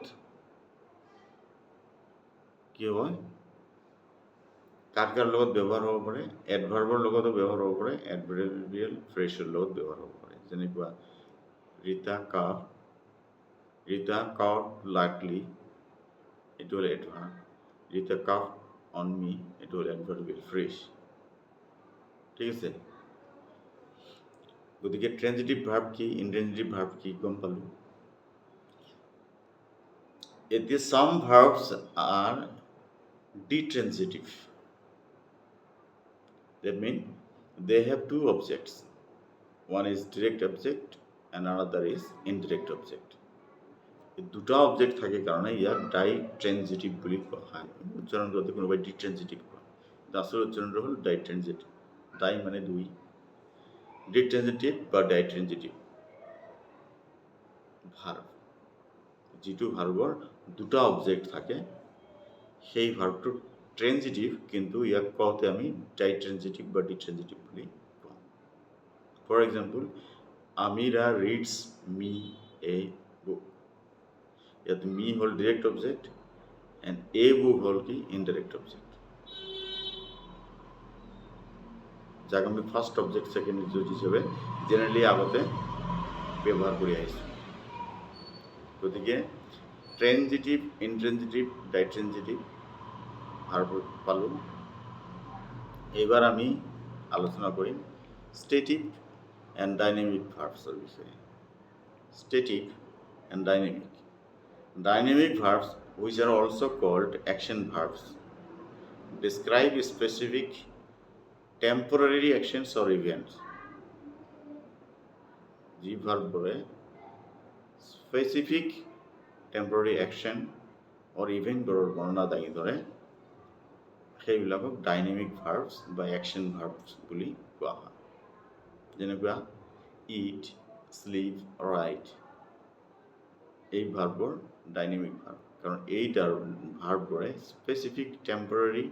কি হয়, কাৰ লগত ব্যৱহাৰ হ'ব পাৰে, এডভাৰ্বৰ লগতো ব্যৱহাৰ হ'ব পাৰে, এডভাৰ্বিয়েল ফ্ৰেজৰ লগত ব্যৱহাৰ হ'ব পাৰে। যেনেকুৱা ৰীতা কাপ লাইটলি, এইটো হ'ল এডভাৰ্ব, ৰীতা কাপ অন মি, এইটো হ'ল এডভাৰ্বিয়েল ফ্ৰেজ। ঠিক আছে, গতিকে ট্ৰেনজিটিভ ভাৰ্ব কি ইনট্ৰেনজিটিভ ভাৰ্ব কি গম পালোঁ। এতিয়া some verbs are detransitive. That means they have two objects. One is direct object and another is indirect object. এই দুটা অবজেক্ট থাকে কারণে ইয়াক ডাইট্রেনজিটিভ বুলি কোৱা হয়। উচ্চাৰণ কৰতে কোনোবাই ডিট্ৰেনজিটিভ কয়, আসল উচ্চাৰণটা হল ডাইট্ৰেনজিটিভ। ডাই মানে দুই, ডিট্ৰেনজিটিভ বা ডাইট্ৰেনজিটিভ ভাৰ্ব, যিটো ভাৰ্বৰ দুটা অবজেক্ট থাকে সেই ভাৰ্বটো ট্ৰেনজিটিভ, কিন্তু ইয়াক কওঁতে আমি ডাইট্ৰেনজিটিভ বা ডিট্ৰেনজিটিভ বুলি কওঁ। For example, Amira reads me a book. ইয়াত মি হ'ল direct object and a book হ'ল কি ইনডাইৰেক্ট অবজেক্ট, যাক আমি ফাৰ্ষ্ট অবজেক্ট সেকেন্ড অবজেক্ট হিসেবে জেনারেলি আগতে ব্যবহার করে আহিছোঁ। গতিকে ট্রেনজিটিভ, ইনট্রেনজিটিভ, ডাইট্রেনজিটিভ ভার্ব পালোঁ। এবার আমি আলোচনা কৰিম স্টেটিভ এণ্ড ডাইনামিক ভাৰ্বসৰ বিষয়ে। Stative and dynamic. Dynamic verbs, which are also called action verbs, describe specific temporary actions or events. যি ভাৰ্ববোৰে স্পেসিফিক টেম্পৰাৰী অ্যাকশন or ইভেন্টবোৰৰ বৰ্ণনা দাঙি ধৰে সেইবিলাকক ডাইনামিক ভাৰ্বছ বা অ্যাকশন ভাৰ্বছ বুলি কোৱা হয়। যেনেকুৱা ইট, স্লিপ, ৰাইট, এই ভাৰ্বৰ ডাইনামিক ভাৰ্ব, কাৰণ এই ভাৰ্ববোৰে স্পেসিফিক টেম্পৰাৰী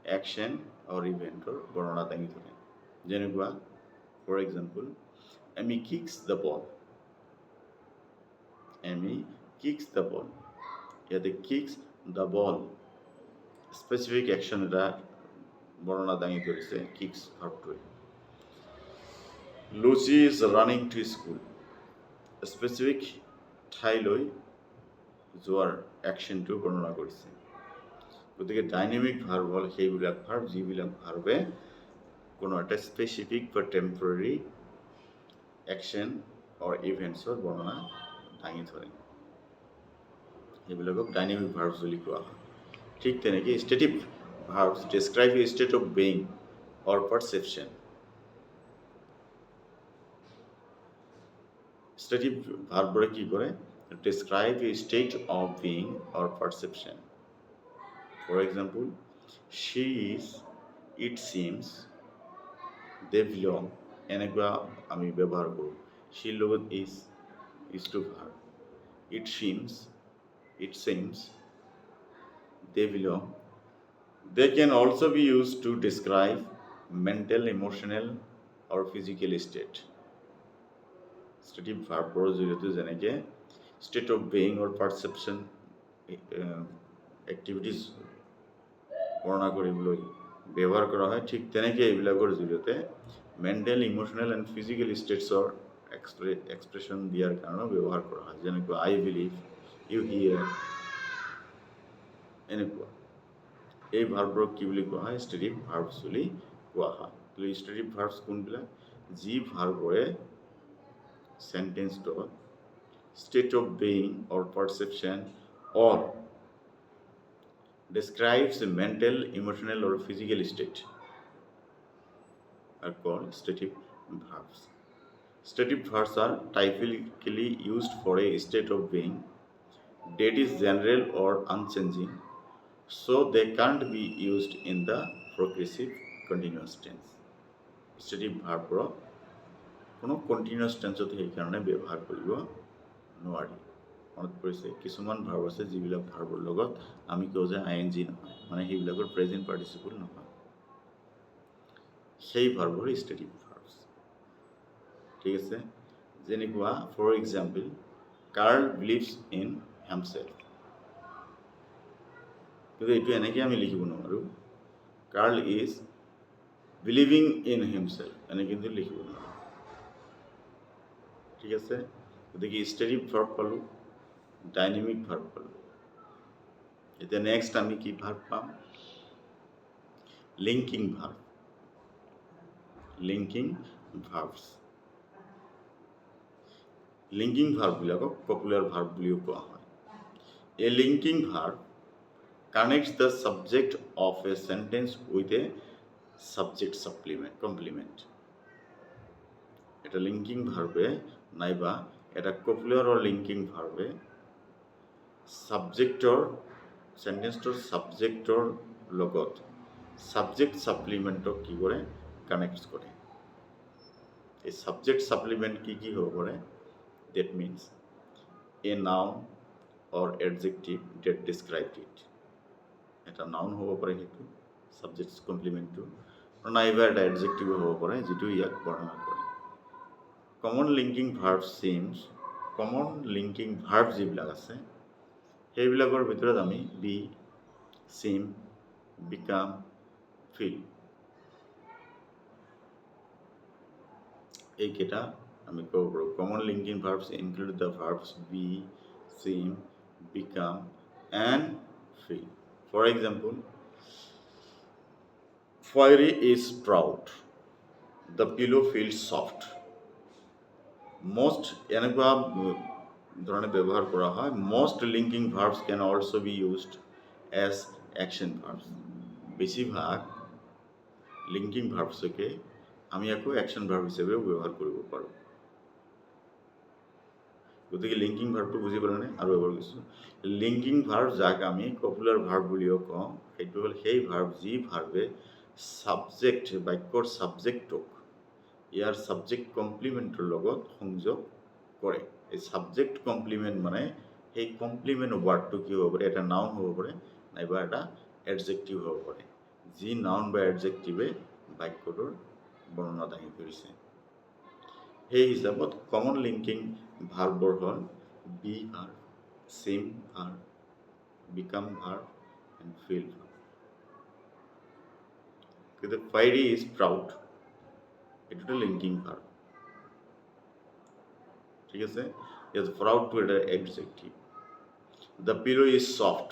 অ্যাকশন or ইভেন্টৰ বৰ্ণনা দাঙি ধৰে। যেনেকুৱা for example, Amy kicks the ball. Amy kicks the ball. ইয়াতে kicks the ball specific action এটা বর্ণনা দাঙি ধৰিছে kicks ভাৰ্বটোৱে। Lucy is running to school. Specific ঠাইলৈ যোৱাৰ অ্যাকশনটো বৰ্ণনা কৰিছে। গতিকে ডাইনামিক ভাৰ্ব হ'ল সেইবিলাক ভাৰ্ব যিবিলাক ভাৰ্বে কোনো এটা স্পেসিফিক বা টেম্পৰাৰী অ্যাকশন or ইভেন্টছৰ বৰ্ণনা দাঙি ধৰে, এইবিলাকক ডাইনামিক ভাৰ্বছ বুলি কোৱা হয়। ঠিক তেনেকৈ stative verbs describe a state of being or perception. Stative ভাৰ্ববোৰে কি কৰে, describe a state of being or perception. For example, she is, it seems, they belong, এনেকুৱা আমি ব্যৱহাৰ কৰোঁ। she লগত is to verb, it seems, they belong. They can also be used to describe mental, emotional, or physical state. Stative verb জৰিয়তে যেনেকে state of being or perception activities বৰ্ণনা কৰিবলৈ ব্যৱহাৰ কৰা হয়, ঠিক তেনেকৈ এইবিলাকৰ জৰিয়তে মেণ্টেল, ইমোশ্যনেল এণ্ড ফিজিকেল ষ্টেটছৰ এক্সপ্ৰেশ্যন দিয়াৰ কাৰণেও ব্যৱহাৰ কৰা হয়, যেনেকৈ আই বিলিভ, ইউ হিয়াৰ, এনেকুৱা। এই ভাৰ্ববোৰক কি বুলি কোৱা হয়? ষ্টেটিভ ভাৰ্বছ বুলি কোৱা হয়। ষ্টেটিভ ভাৰ্বছ কোনবিলাক? যি ভাৰ্বৰে সেন্টেন্সটো state of being or perception or describes a mental, emotional or physical state are called stative verbs. Stative verbs are typically used for a state of being that is general or unchanging, so they can't be used in the progressive continuous tense. Stative verb কোনো কণ্টিনিউৱাছ টেন্সত সেইকাৰণে ব্যৱহাৰ কৰিব নোৱাৰি। মনত পৰিছে, কিছুমান ভাৰ্ব আছে যিবিলাক ভাৰ্বৰ লগত আমি কওঁ যে ING নহয়, মানে সেইবিলাকৰ প্ৰেজেণ্ট পাৰ্টিচিপল নহয়, সেই ভাৰ্বৰ ষ্টেটিভ ভাৰ্বছ। ঠিক আছে, যেনেকুৱা for example, Carl believes in himself. কিন্তু এইটো এনেকৈ আমি লিখিব নোৱাৰোঁ, Carl is believing in himself, এনেকৈ কিন্তু লিখিব নোৱাৰোঁ। ঠিক আছে, গতিকে ষ্টেটিভ ভাৰ্ব পালোঁ, ডাইনামিক ভাৰ্ব পালোঁ। এতিয়া নেক্সট আমি কি ভাৰ্ব পাম? Linking verb. Linking verbs. Linking ভাৰ্ববিলাকক পপুলাৰ ভাৰ্ব বুলিও কোৱা হয়। A linking verb connects the subject of a sentence with a subject complement. এটা লিংকিং ভার্বে নাইবা এটা কপুলার or লিংকিং ভার্বে সাবজেক্টৰ সেন্টেন্সটোৰ সাবজেক্টৰ লগত সাবজেক্ট সাপ্লিমেণ্টক কি কৰে? কানেক্ট কৰে। এই সাবজেক্ট সাপ্লিমেণ্ট কি হ'ব পাৰে? That means a noun or adjective that describes it. এটা নাউন হ'ব পাৰে সেইটো সাবজেক্ট কমপ্লিমেণ্টটো, নাইবা এটা এডজেক্টিভ হ'ব পাৰে যিটো ইয়াক বৰ্ণনা কৰে। কমন লিংকিং ভাৰ্ব যিবিলাক আছে সেইবিলাকৰ ভিতৰত আমি বি, চিম, বিকাম, ফিল, এইকেইটা আমি ক'ব পাৰোঁ। Common linking verbs include the verbs be, seem, become and feel. For example, Fiery is proud. The pillow feels soft. Most এনেকুৱা ধৰণে ব্যৱহাৰ কৰা হয়। Most linking verbs can also be used as action verbs. বেছিভাগ লিংকিং ভাৰ্বছকে আমি আকৌ অ্যাকশন ভাৰ্ব হিচাপেও ব্যৱহাৰ কৰিব পাৰোঁ। গতিকে লিংকিং ভাৰ্বটো বুজি পালানে? আৰু এবাৰ কৈছোঁ, লিংকিং ভাৰ্ব যাক আমি পপুলাৰ ভাৰ্ব বুলিও কওঁ, সেইটো হ'ল সেই ভাৰ্ব যি ভাৰ্বে সাবজেক্ট, বাক্যৰ সাবজেক্টক ইয়াৰ সাবজেক্ট কমপ্লিমেণ্টৰ লগত সংযোগ কৰে। এই সাবজেক্ট কমপ্লিমেণ্ট মানে সেই কমপ্লিমেণ্ট ৱাৰ্ডটো কি হ'ব পাৰে? এটা নাউন হ'ব পাৰে নাইবা এটা এডজেক্টিভ হ'ব পাৰে, যি নাউন বা এডজেক্টিভে বাক্যটোৰ বৰ্ণনা দাঙি ধৰিছে। সেই হিচাপত কমন লিংকিং ভাৰ্ববোৰ হ'ল be verb, seem verb, become verb and feel verb. কিন্তু ফাইৰি ইজ প্ৰাউড, এইটোতো লিংকিং ভাৰ্ব। ঠিক আছে, ইয়াত প্ৰাউডটো এটা adjective. The pillow is soft,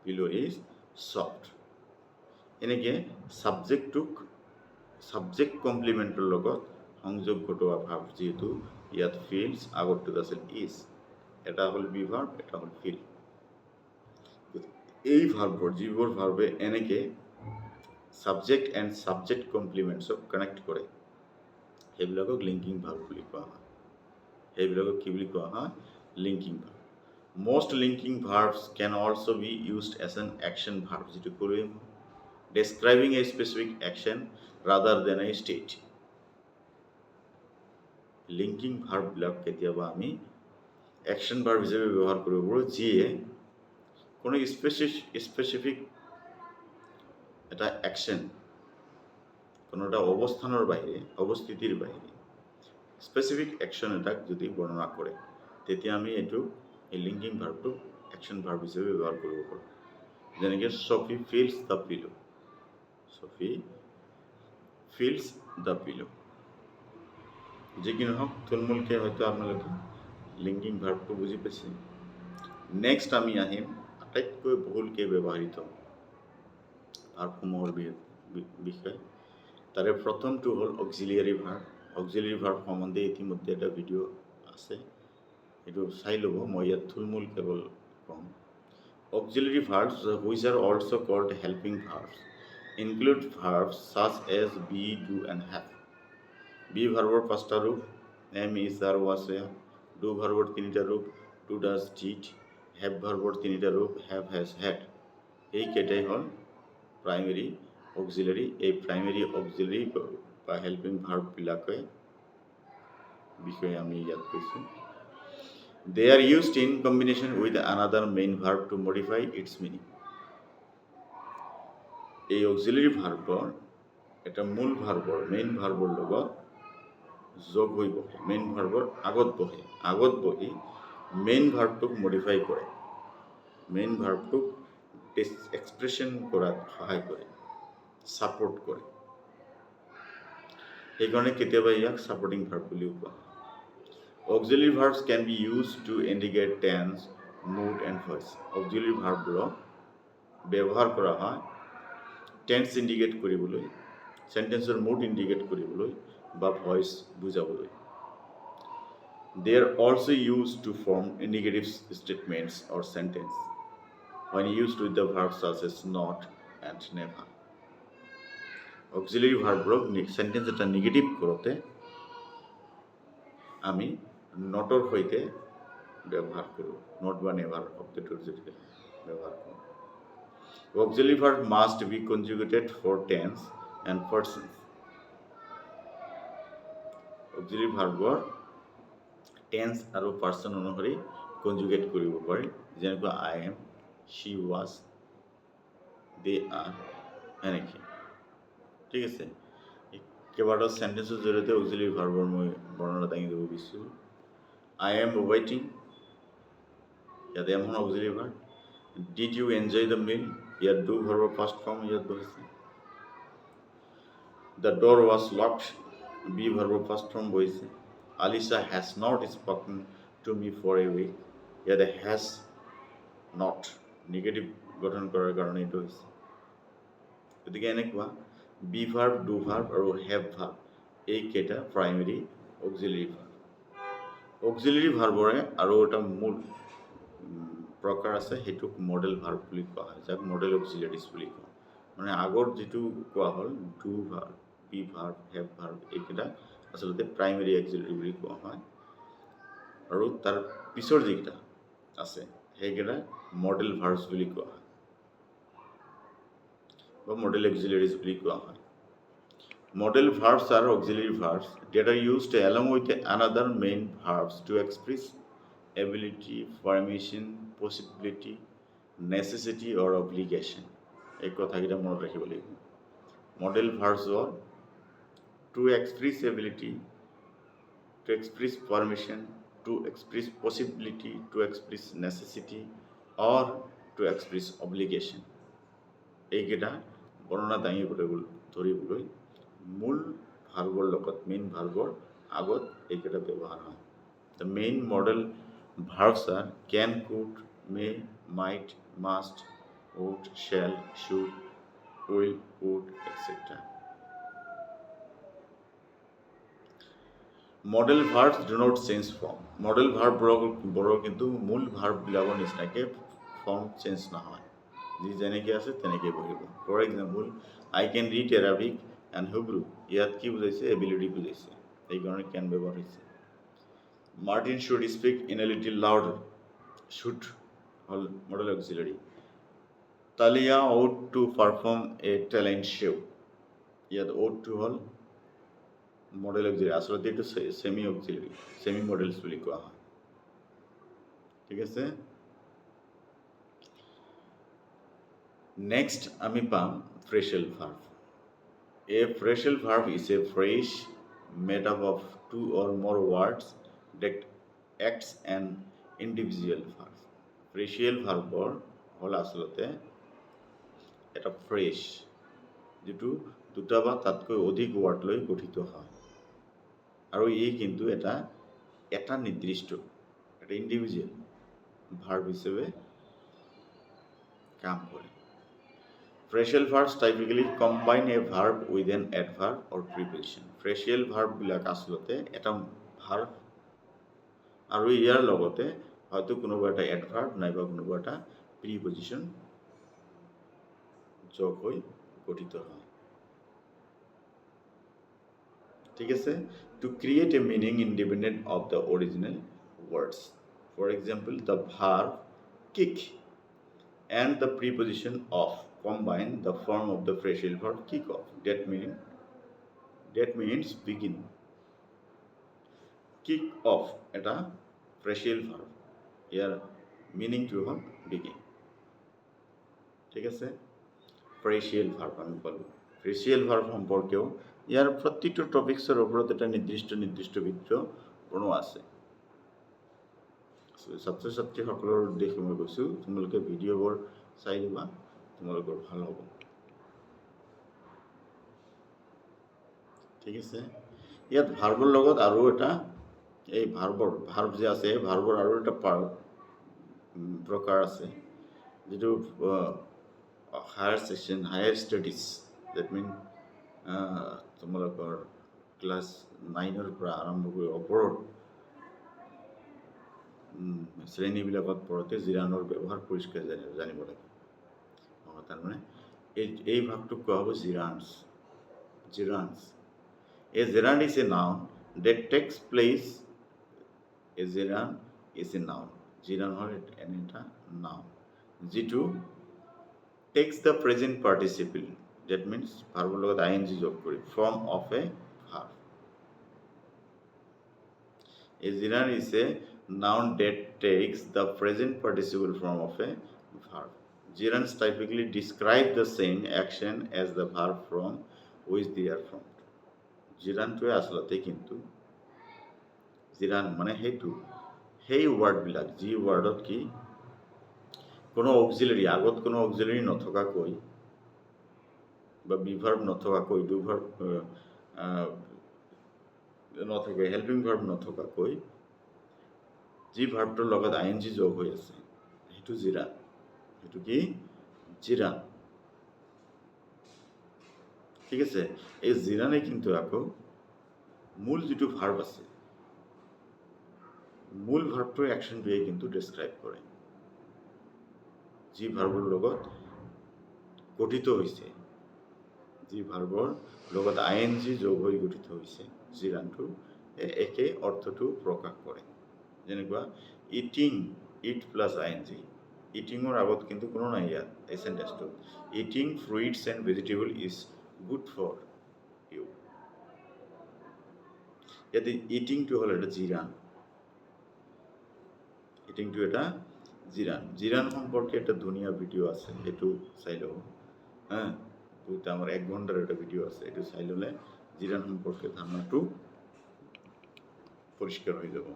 pillow is soft. এনেকৈ সাবজেক্টটোক সাবজেক্ট কমপ্লিমেণ্টৰ লগত সংযোগ ঘটোৱা ভাৰ্ব, যিহেতু ইয়াত ফিলছ, আগতটোত আছিল ইজ, এটা হ'ল বি ভাৰ্ব, এটা হ'ল ফিল। এই ভাৰ্ববোৰ যিবোৰ ভাৰ্বে এনেকৈ সাবজেক্ট এণ্ড সাবজেক্ট কমপ্লিমেণ্টছক কানেক্ট কৰে সেইবিলাকক লিংকিং ভাৰ্ব বুলি কোৱা হয়। সেইবিলাকক কি বুলি কোৱা হয়? Linking verb. Most linking verbs can also be used as an action verb, যিটো ক'লোৱেই, describing a specific action rather than a state. Linking ভাৰ্ববিলাক কেতিয়াবা আমি অ্যাকশন ভাৰ্ব হিচাপে ব্যৱহাৰ কৰিব পাৰোঁ, যিয়ে কোনো স্পেচিফিক এটা অ্যাকশন, কোনোটা অবস্থানৰ বাহিৰে, অৱস্থিতিৰ বাহিৰে স্পেচিফিক অ্যাকশন এটাক যদি বৰ্ণনা কৰে, তেতিয়া আমি এইটো এই লিংকিং ভাৰ্বটো অ্যাকশন ভাৰ্ব হিচাপে ব্যৱহাৰ কৰিব পাৰোঁ। যেনেকৈ Sophie feels the pillow, Sophie feels the pillow. যি কি নহওক থুলমূলকৈ হয়তো আপোনালোকে লিংকিং ভাৰ্বটো বুজি পাইছে। নেক্সট আমি আহিম আটাইতকৈ বহুলকৈ ব্যৱহৃত ভাৰ্বসমূহৰ বিষয়ে। তাৰে প্ৰথমটো হ'ল অক্সিলিয়াৰী ভাৰ্ব। অক্সিলিয়াৰী ভাৰ্ব সম্বন্ধে ইতিমধ্যে এটা ভিডিঅ' আছে, সেইটো চাই ল'ব, মই ইয়াত থুলমূল কেৱল ক'ম। Auxiliary verbs which are also' called helping verbs include verbs such as be, do and have। Be ভাৰ্বৰ 5টা ৰূপ, এম, ইজ, আৰ, ওয়াজ, ওয়া। ডু ভাৰ্বৰ 3টা ৰূপ, ডু, ডাজ, ডিড। হেভ ভাৰ্বৰ 3টা ৰূপ, হেভ, হেজ, হ্যাড। এইকেইটাই হ'ল প্ৰাইমেৰী অক্সিলিয়াৰী। এই প্ৰাইমেৰী অক্সিলিয়াৰী বা হেল্পিং ভাৰ্ববিলাকে বিষয়ে আমি ইয়াত কৈছোঁ। They are used in combination with another main verb to modify its meaning। এই অক্সিলিয়াৰী ভাৰ্বৰ এটা মূল ভাৰ্বৰ, মেইন ভাৰ্বৰ লগত যোগ হৈ বহে, মেইন ভাৰ্বৰ আগত বহি মেইন ভাৰ্বটোক মডিফাই কৰে, মেইন ভাৰ্বটোক এক্সপ্ৰেছন কৰাত সহায় কৰে, ছাপোৰ্ট কৰে। সেইকাৰণে কেতিয়াবা ইয়াক ছাপোৰ্টিং ভাৰ্ব বুলিও কোৱা হয়। Auxiliary verbs can be use to indicate tense, mood and voice. Auxiliary ভাৰ্ববোৰক ব্যৱহাৰ কৰা হয় টেন্স ইণ্ডিকেট কৰিবলৈ, সেন্টেন্সৰ মুড ইণ্ডিকেট কৰিবলৈ বা ভইচ বুজাবলৈ। They are also used to form indicative statements or sentence when used with the verbs such as not and never। Auxiliary ভাৰ্ববোৰক সেন্টেন্স এটা নিগেটিভ কৰোঁতে আমি নটৰ সৈতে ব্যৱহাৰ কৰোঁ, নট বা নেভাৰ শব্দটোৰ জৰিয়তে ব্যৱহাৰ কৰোঁ। Auxiliary verb must be conjugated for tense and persons. Auxiliary ভাৰ্বৰ টেন্স আৰু পাৰ্চন অনুসৰি কনজুগেট কৰিব পাৰি, যেনেকৈ I am, she was, they are, এনেকৈ। ঠিক আছে, কেইবাটাও সেন্টেন্সৰ জৰিয়তে অক্সিলিয়াৰী ভাৰ্বৰ মই বৰ্ণনা দাঙি দিব বিচাৰিছোঁ। আই এম ৱেইটিং, ইয়াত এম হ'ল auxiliary verb. Did you enjoy the meal, ইয়াত ডু ভাৰ্বৰ ফাৰ্ষ্ট ফৰ্ম ইয়াত বহিছে। The door was locked, be ভাৰ্বৰ ফাৰ্ষ্ট ফৰ্ম বহিছে। Alicia has not spoken to me for a week, ইয়াতে হেজ নট নিগেটিভ গঠন কৰাৰ কাৰণে এইটো হৈছে। গতিকে এনেকুৱা বি ভাৰ্ব, ডু ভাৰ্ব আৰু হেভ ভাৰ্ব এইকেইটা প্ৰাইমেৰী অক্সিলিয়াৰী ভাৰ্ব। অক্সিলিয়াৰী ভাৰ্বৰে আৰু এটা মূল প্ৰকাৰ আছে, সেইটোক মডেল ভাৰ্ব বুলি কোৱা হয়, যাক মডেল অক্সিলিয়াৰিজ বুলি কোৱা হয়। মানে আগৰ যিটো কোৱা হ'ল do verb, be verb, have verb, এইকেইটা আচলতে প্ৰাইমেৰী অক্সিলিয়াৰী বুলি কোৱা হয়, আৰু তাৰ পিছৰ যিকেইটা আছে সেইকেইটা মডেল ভাৰ্বছ বুলি কোৱা হয় বা মডেল অক্সিলিয়াৰিজ বুলি কোৱা হয়। Model verbs are auxiliary verbs that are used along with another main verbs to express ability, permission, possibility, necessity or obligation। এই কথাকেইটা মনত ৰাখিব লাগিব। Model verbs are to express ability, to express permission, to express possibility, to express necessity or to express obligation। এইকেইটা বৰ্ণনা ধৰিবলৈ মূল ভাৰ্বৰ লগত, মেইন ভাৰ্বৰ আগত এইকেইটা ব্যৱহাৰ হয়। The main model verbs are can, could, may, might, must, would, shall, should, will, would, etc. Model verbs do not change form। Modal ভাৰ্ববোৰৰ কিন্তু মূল ভাৰ্ববিলাকৰ নিচিনাকৈ ফৰ্ম চেঞ্জ নহয়, যি যেনেকৈ আছে তেনেকৈ বহিব। For example, I can read Arabic and Hebrew, ইয়াত কি বুজাইছে? এবিলিটি বুজাইছে, সেইকাৰণে কেন ব্যৱহাৰ হৈছে। Martin should speak in a little louder, should হ'ল modal auxiliary. Talia ought to perform a talent show, ইয়াত ought to হ'ল মডেল অক্সিলিয়াৰী, আচলতে এইটো সেমি অক্সিলিয়াৰী, সেমি মডেলছ বুলি কোৱা হয়। ঠিক আছে, Next আমি পাম phrasal verb. A phrasal verb is a phrase made up of two or more words that acts an individual verb. Phrasal verb হ'ল আচলতে এটা ফ্ৰেছ যিটো দুটা বা তাতকৈ অধিক ৱৰ্ড লৈ গঠিত হয় আৰু ই কিন্তু এটা নিৰ্দিষ্ট এটা ইণ্ডিভিজুৱেল ভাৰ্ব হিচাপে কাম কৰে Phrasal verbs typically combine a verb with an adverb or preposition. Phrasal verb বিলাক আচলতে এটা ভাৰ্ব আৰু ইয়াৰ লগতে হয়তো কোনোবা এটা adverb নাইবা কোনোবা এটা preposition যোগ হৈ গঠিত হয় ঠিক আছে to create a meaning independent of the original words. For example, the verb kick and the preposition of combine the form of the phrasal verb kick off. That means begin. Kick off এটা phrasal verb. ইয়াৰ মিনিংটো হ'ল begin. ঠিক আছে phrasal verb আমি পালোঁ phrasal verb সম্পৰ্কেও ইয়াৰ প্ৰতিটো টপিকছৰ ওপৰত এটা নিৰ্দিষ্ট ভিডিঅ' বনোৱা আছে ছাত্ৰ ছাত্ৰীসকলৰ উদ্দেশ্যে মই কৈছোঁ তোমালোকে ভিডিঅ'বোৰ চাই দিবা তোমালোকৰ ভাল হ'ব ঠিক আছে ইয়াত ভাৰ্বৰ লগত আৰু এটা এই ভাৰ্ব যে আছে ভাৰ্বৰ আৰু এটা প্ৰকাৰ আছে যেটো হায়াৰ ষ্টাডিজ দ্যাট মিন তোমালোকৰ ক্লাছ 9 পৰা আৰম্ভ কৰি ওপৰত শ্ৰেণীবিলাকত পঢ়োঁতে জিৰাণৰ ব্যৱহাৰ পৰিষ্কাৰ জানিব লাগে তাৰমানে এই ভাগটোক কোৱা হ'ব জিৰাণছ A gerund is a noun that takes place. A gerund is a noun. Gerund হ'ল এটা noun যিটো takes the present participle. That means ভাৰ্বৰ লগত ing যোগ কৰি form of a verb. A gerund is a noun that takes the present participle form of a verb. Gerunds typically describe the same action as the verb from which they are formed. জিৰাণটোৱে আচলতে কিন্তু জিৰাণ মানে সেই ৱৰ্ডবিলাক যি ৱৰ্ডত কি কোনো অক্সিলাৰী আগত কোনো অক্সিলাৰী নথকাকৈ বা বিভাৰ্ব নথকাকৈ ডুভাৰ্ব নথকাকৈ হেল্পিং ভাৰ্ব নথকাকৈ যি ভাৰ্বটোৰ লগত ing যোগ হৈ আছে সেইটো জিৰাণ সেইটো কি জিৰাণ ঠিক আছে এই জিৰাণে কিন্তু আকৌ মূল যিটো ভাৰ্ব আছে মূল ভাৰ্বটোৰ একশ্যনটোৱে কিন্তু ডেছক্ৰাইব কৰে যি ভাৰ্বৰ লগত গঠিত হৈছে যি ভাৰ্বৰ লগত ing যোগ হৈ গঠিত হৈছে জিৰাণটো একে অৰ্থটো প্ৰকাশ কৰে যেনেকুৱা ইটিং ইট প্লাছ ing ইটিঙৰ আগত কিন্তু কোনো নাই ইয়াত এই সেন্টেন্সটো eating fruits and vegetable is good for you. ইয়াতে ইটিংটো হ'ল এটা জিৰাণ ইটিংটো এটা জিৰাণ সম্পৰ্কে এটা ধুনীয়া ভিডিঅ' আছে এইটো চাই লওঁ দুটা আমাৰ 1 ঘণ্টাৰ এটা ভিডিঅ' আছে এইটো চাই ল'লে জিৰাণ সম্পৰ্কে ধাৰণাটো পৰিষ্কাৰ হৈ যাব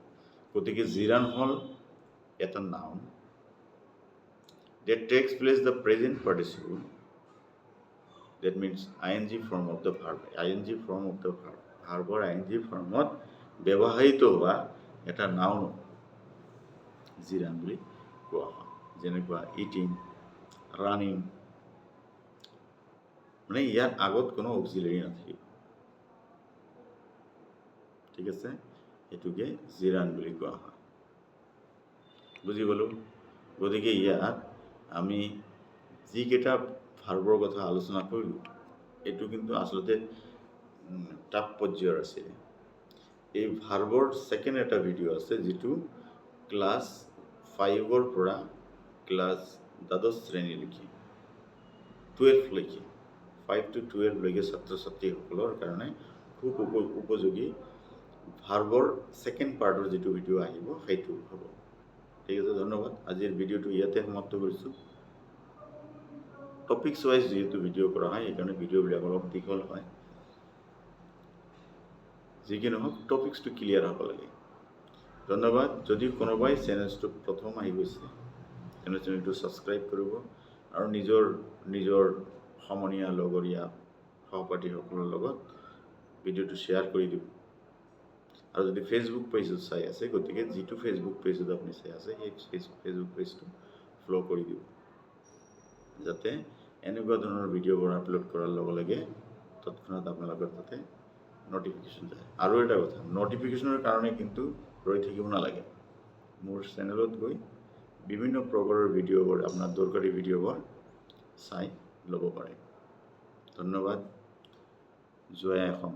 গতিকে জিৰাণ হ'ল এটা noun that takes place the present participle. That means ing form of the verb. Verb ing formত ব্যৱহৃত হোৱা এটা নাউন জিৰাণ বুলি কোৱা হয় যেনেকুৱা ইটিং ৰানিং মানে ইয়াৰ আগত কোনো অক্সিলাৰী নাথাকিব ঠিক আছে এটোকে জিৰাণ বুলি কোৱা হয় বুজি গ'লো গতিকে ইয়াত আমি যিকেইটা ভাৰ্বৰ কথা আলোচনা কৰিলোঁ এইটো কিন্তু আচলতে টাপ পৰ্যায়ৰ আছিল এই ভাৰ্বৰ সেকেন্ড এটা ভিডিঅ' আছে যিটো ক্লাছ 5 পৰা ক্লাছ দ্বাদশ শ্ৰেণীলৈকে 12 লৈকে 5 to 12 লৈকে ছাত্ৰ ছাত্ৰীসকলৰ কাৰণে খুব উপযোগী ভাৰ্বৰ সেকেন্ড পাৰ্টৰ যিটো ভিডিঅ' আহিব সেইটো হ'ব ঠিক আছে ধন্যবাদ আজিৰ ভিডিঅ'টো ইয়াতে সমাপ্ত কৰিছোঁ টপিকছ ৱাইজ যিহেতু ভিডিঅ' কৰা হয় সেইকাৰণে ভিডিঅ'বিলাক অলপ দীঘল হয়। যি কি নহওক টপিকছটো ক্লিয়াৰ হ'ব লাগে। ধন্যবাদ। যদি কোনোবাই চেনেলটো প্ৰথম আহি গৈছে তেনে চেনেলটো ছাবস্ক্ৰাইব কৰিব আৰু নিজৰ সমনীয়া লগৰীয়া সহপাঠীসকলৰ লগত ভিডিঅ'টো শ্বেয়াৰ কৰি দিব। আৰু যদি ফেচবুক পেজত চাই আছে গতিকে যিটো ফেচবুক পেজত আপুনি চাই আছে সেই ফেচবুক পেজটো ফ'ল' কৰি দিব, যাতে এনেকুৱা ধৰণৰ ভিডিঅ'বোৰ আপলোড কৰাৰ লগে লগে তৎক্ষণাত আপোনালোকৰ তাতে নটিফিকেশ্যন যায়। আৰু এটা কথা, নটিফিকেশ্যনৰ কাৰণে কিন্তু ৰৈ থাকিব নালাগে। মোৰ চেনেলত গৈ বিভিন্ন প্ৰকাৰৰ ভিডিঅ'বোৰ আপোনাৰ দৰকাৰী ভিডিঅ'বোৰ চাই ল'ব পাৰে। ধন্যবাদ। জয় অসম।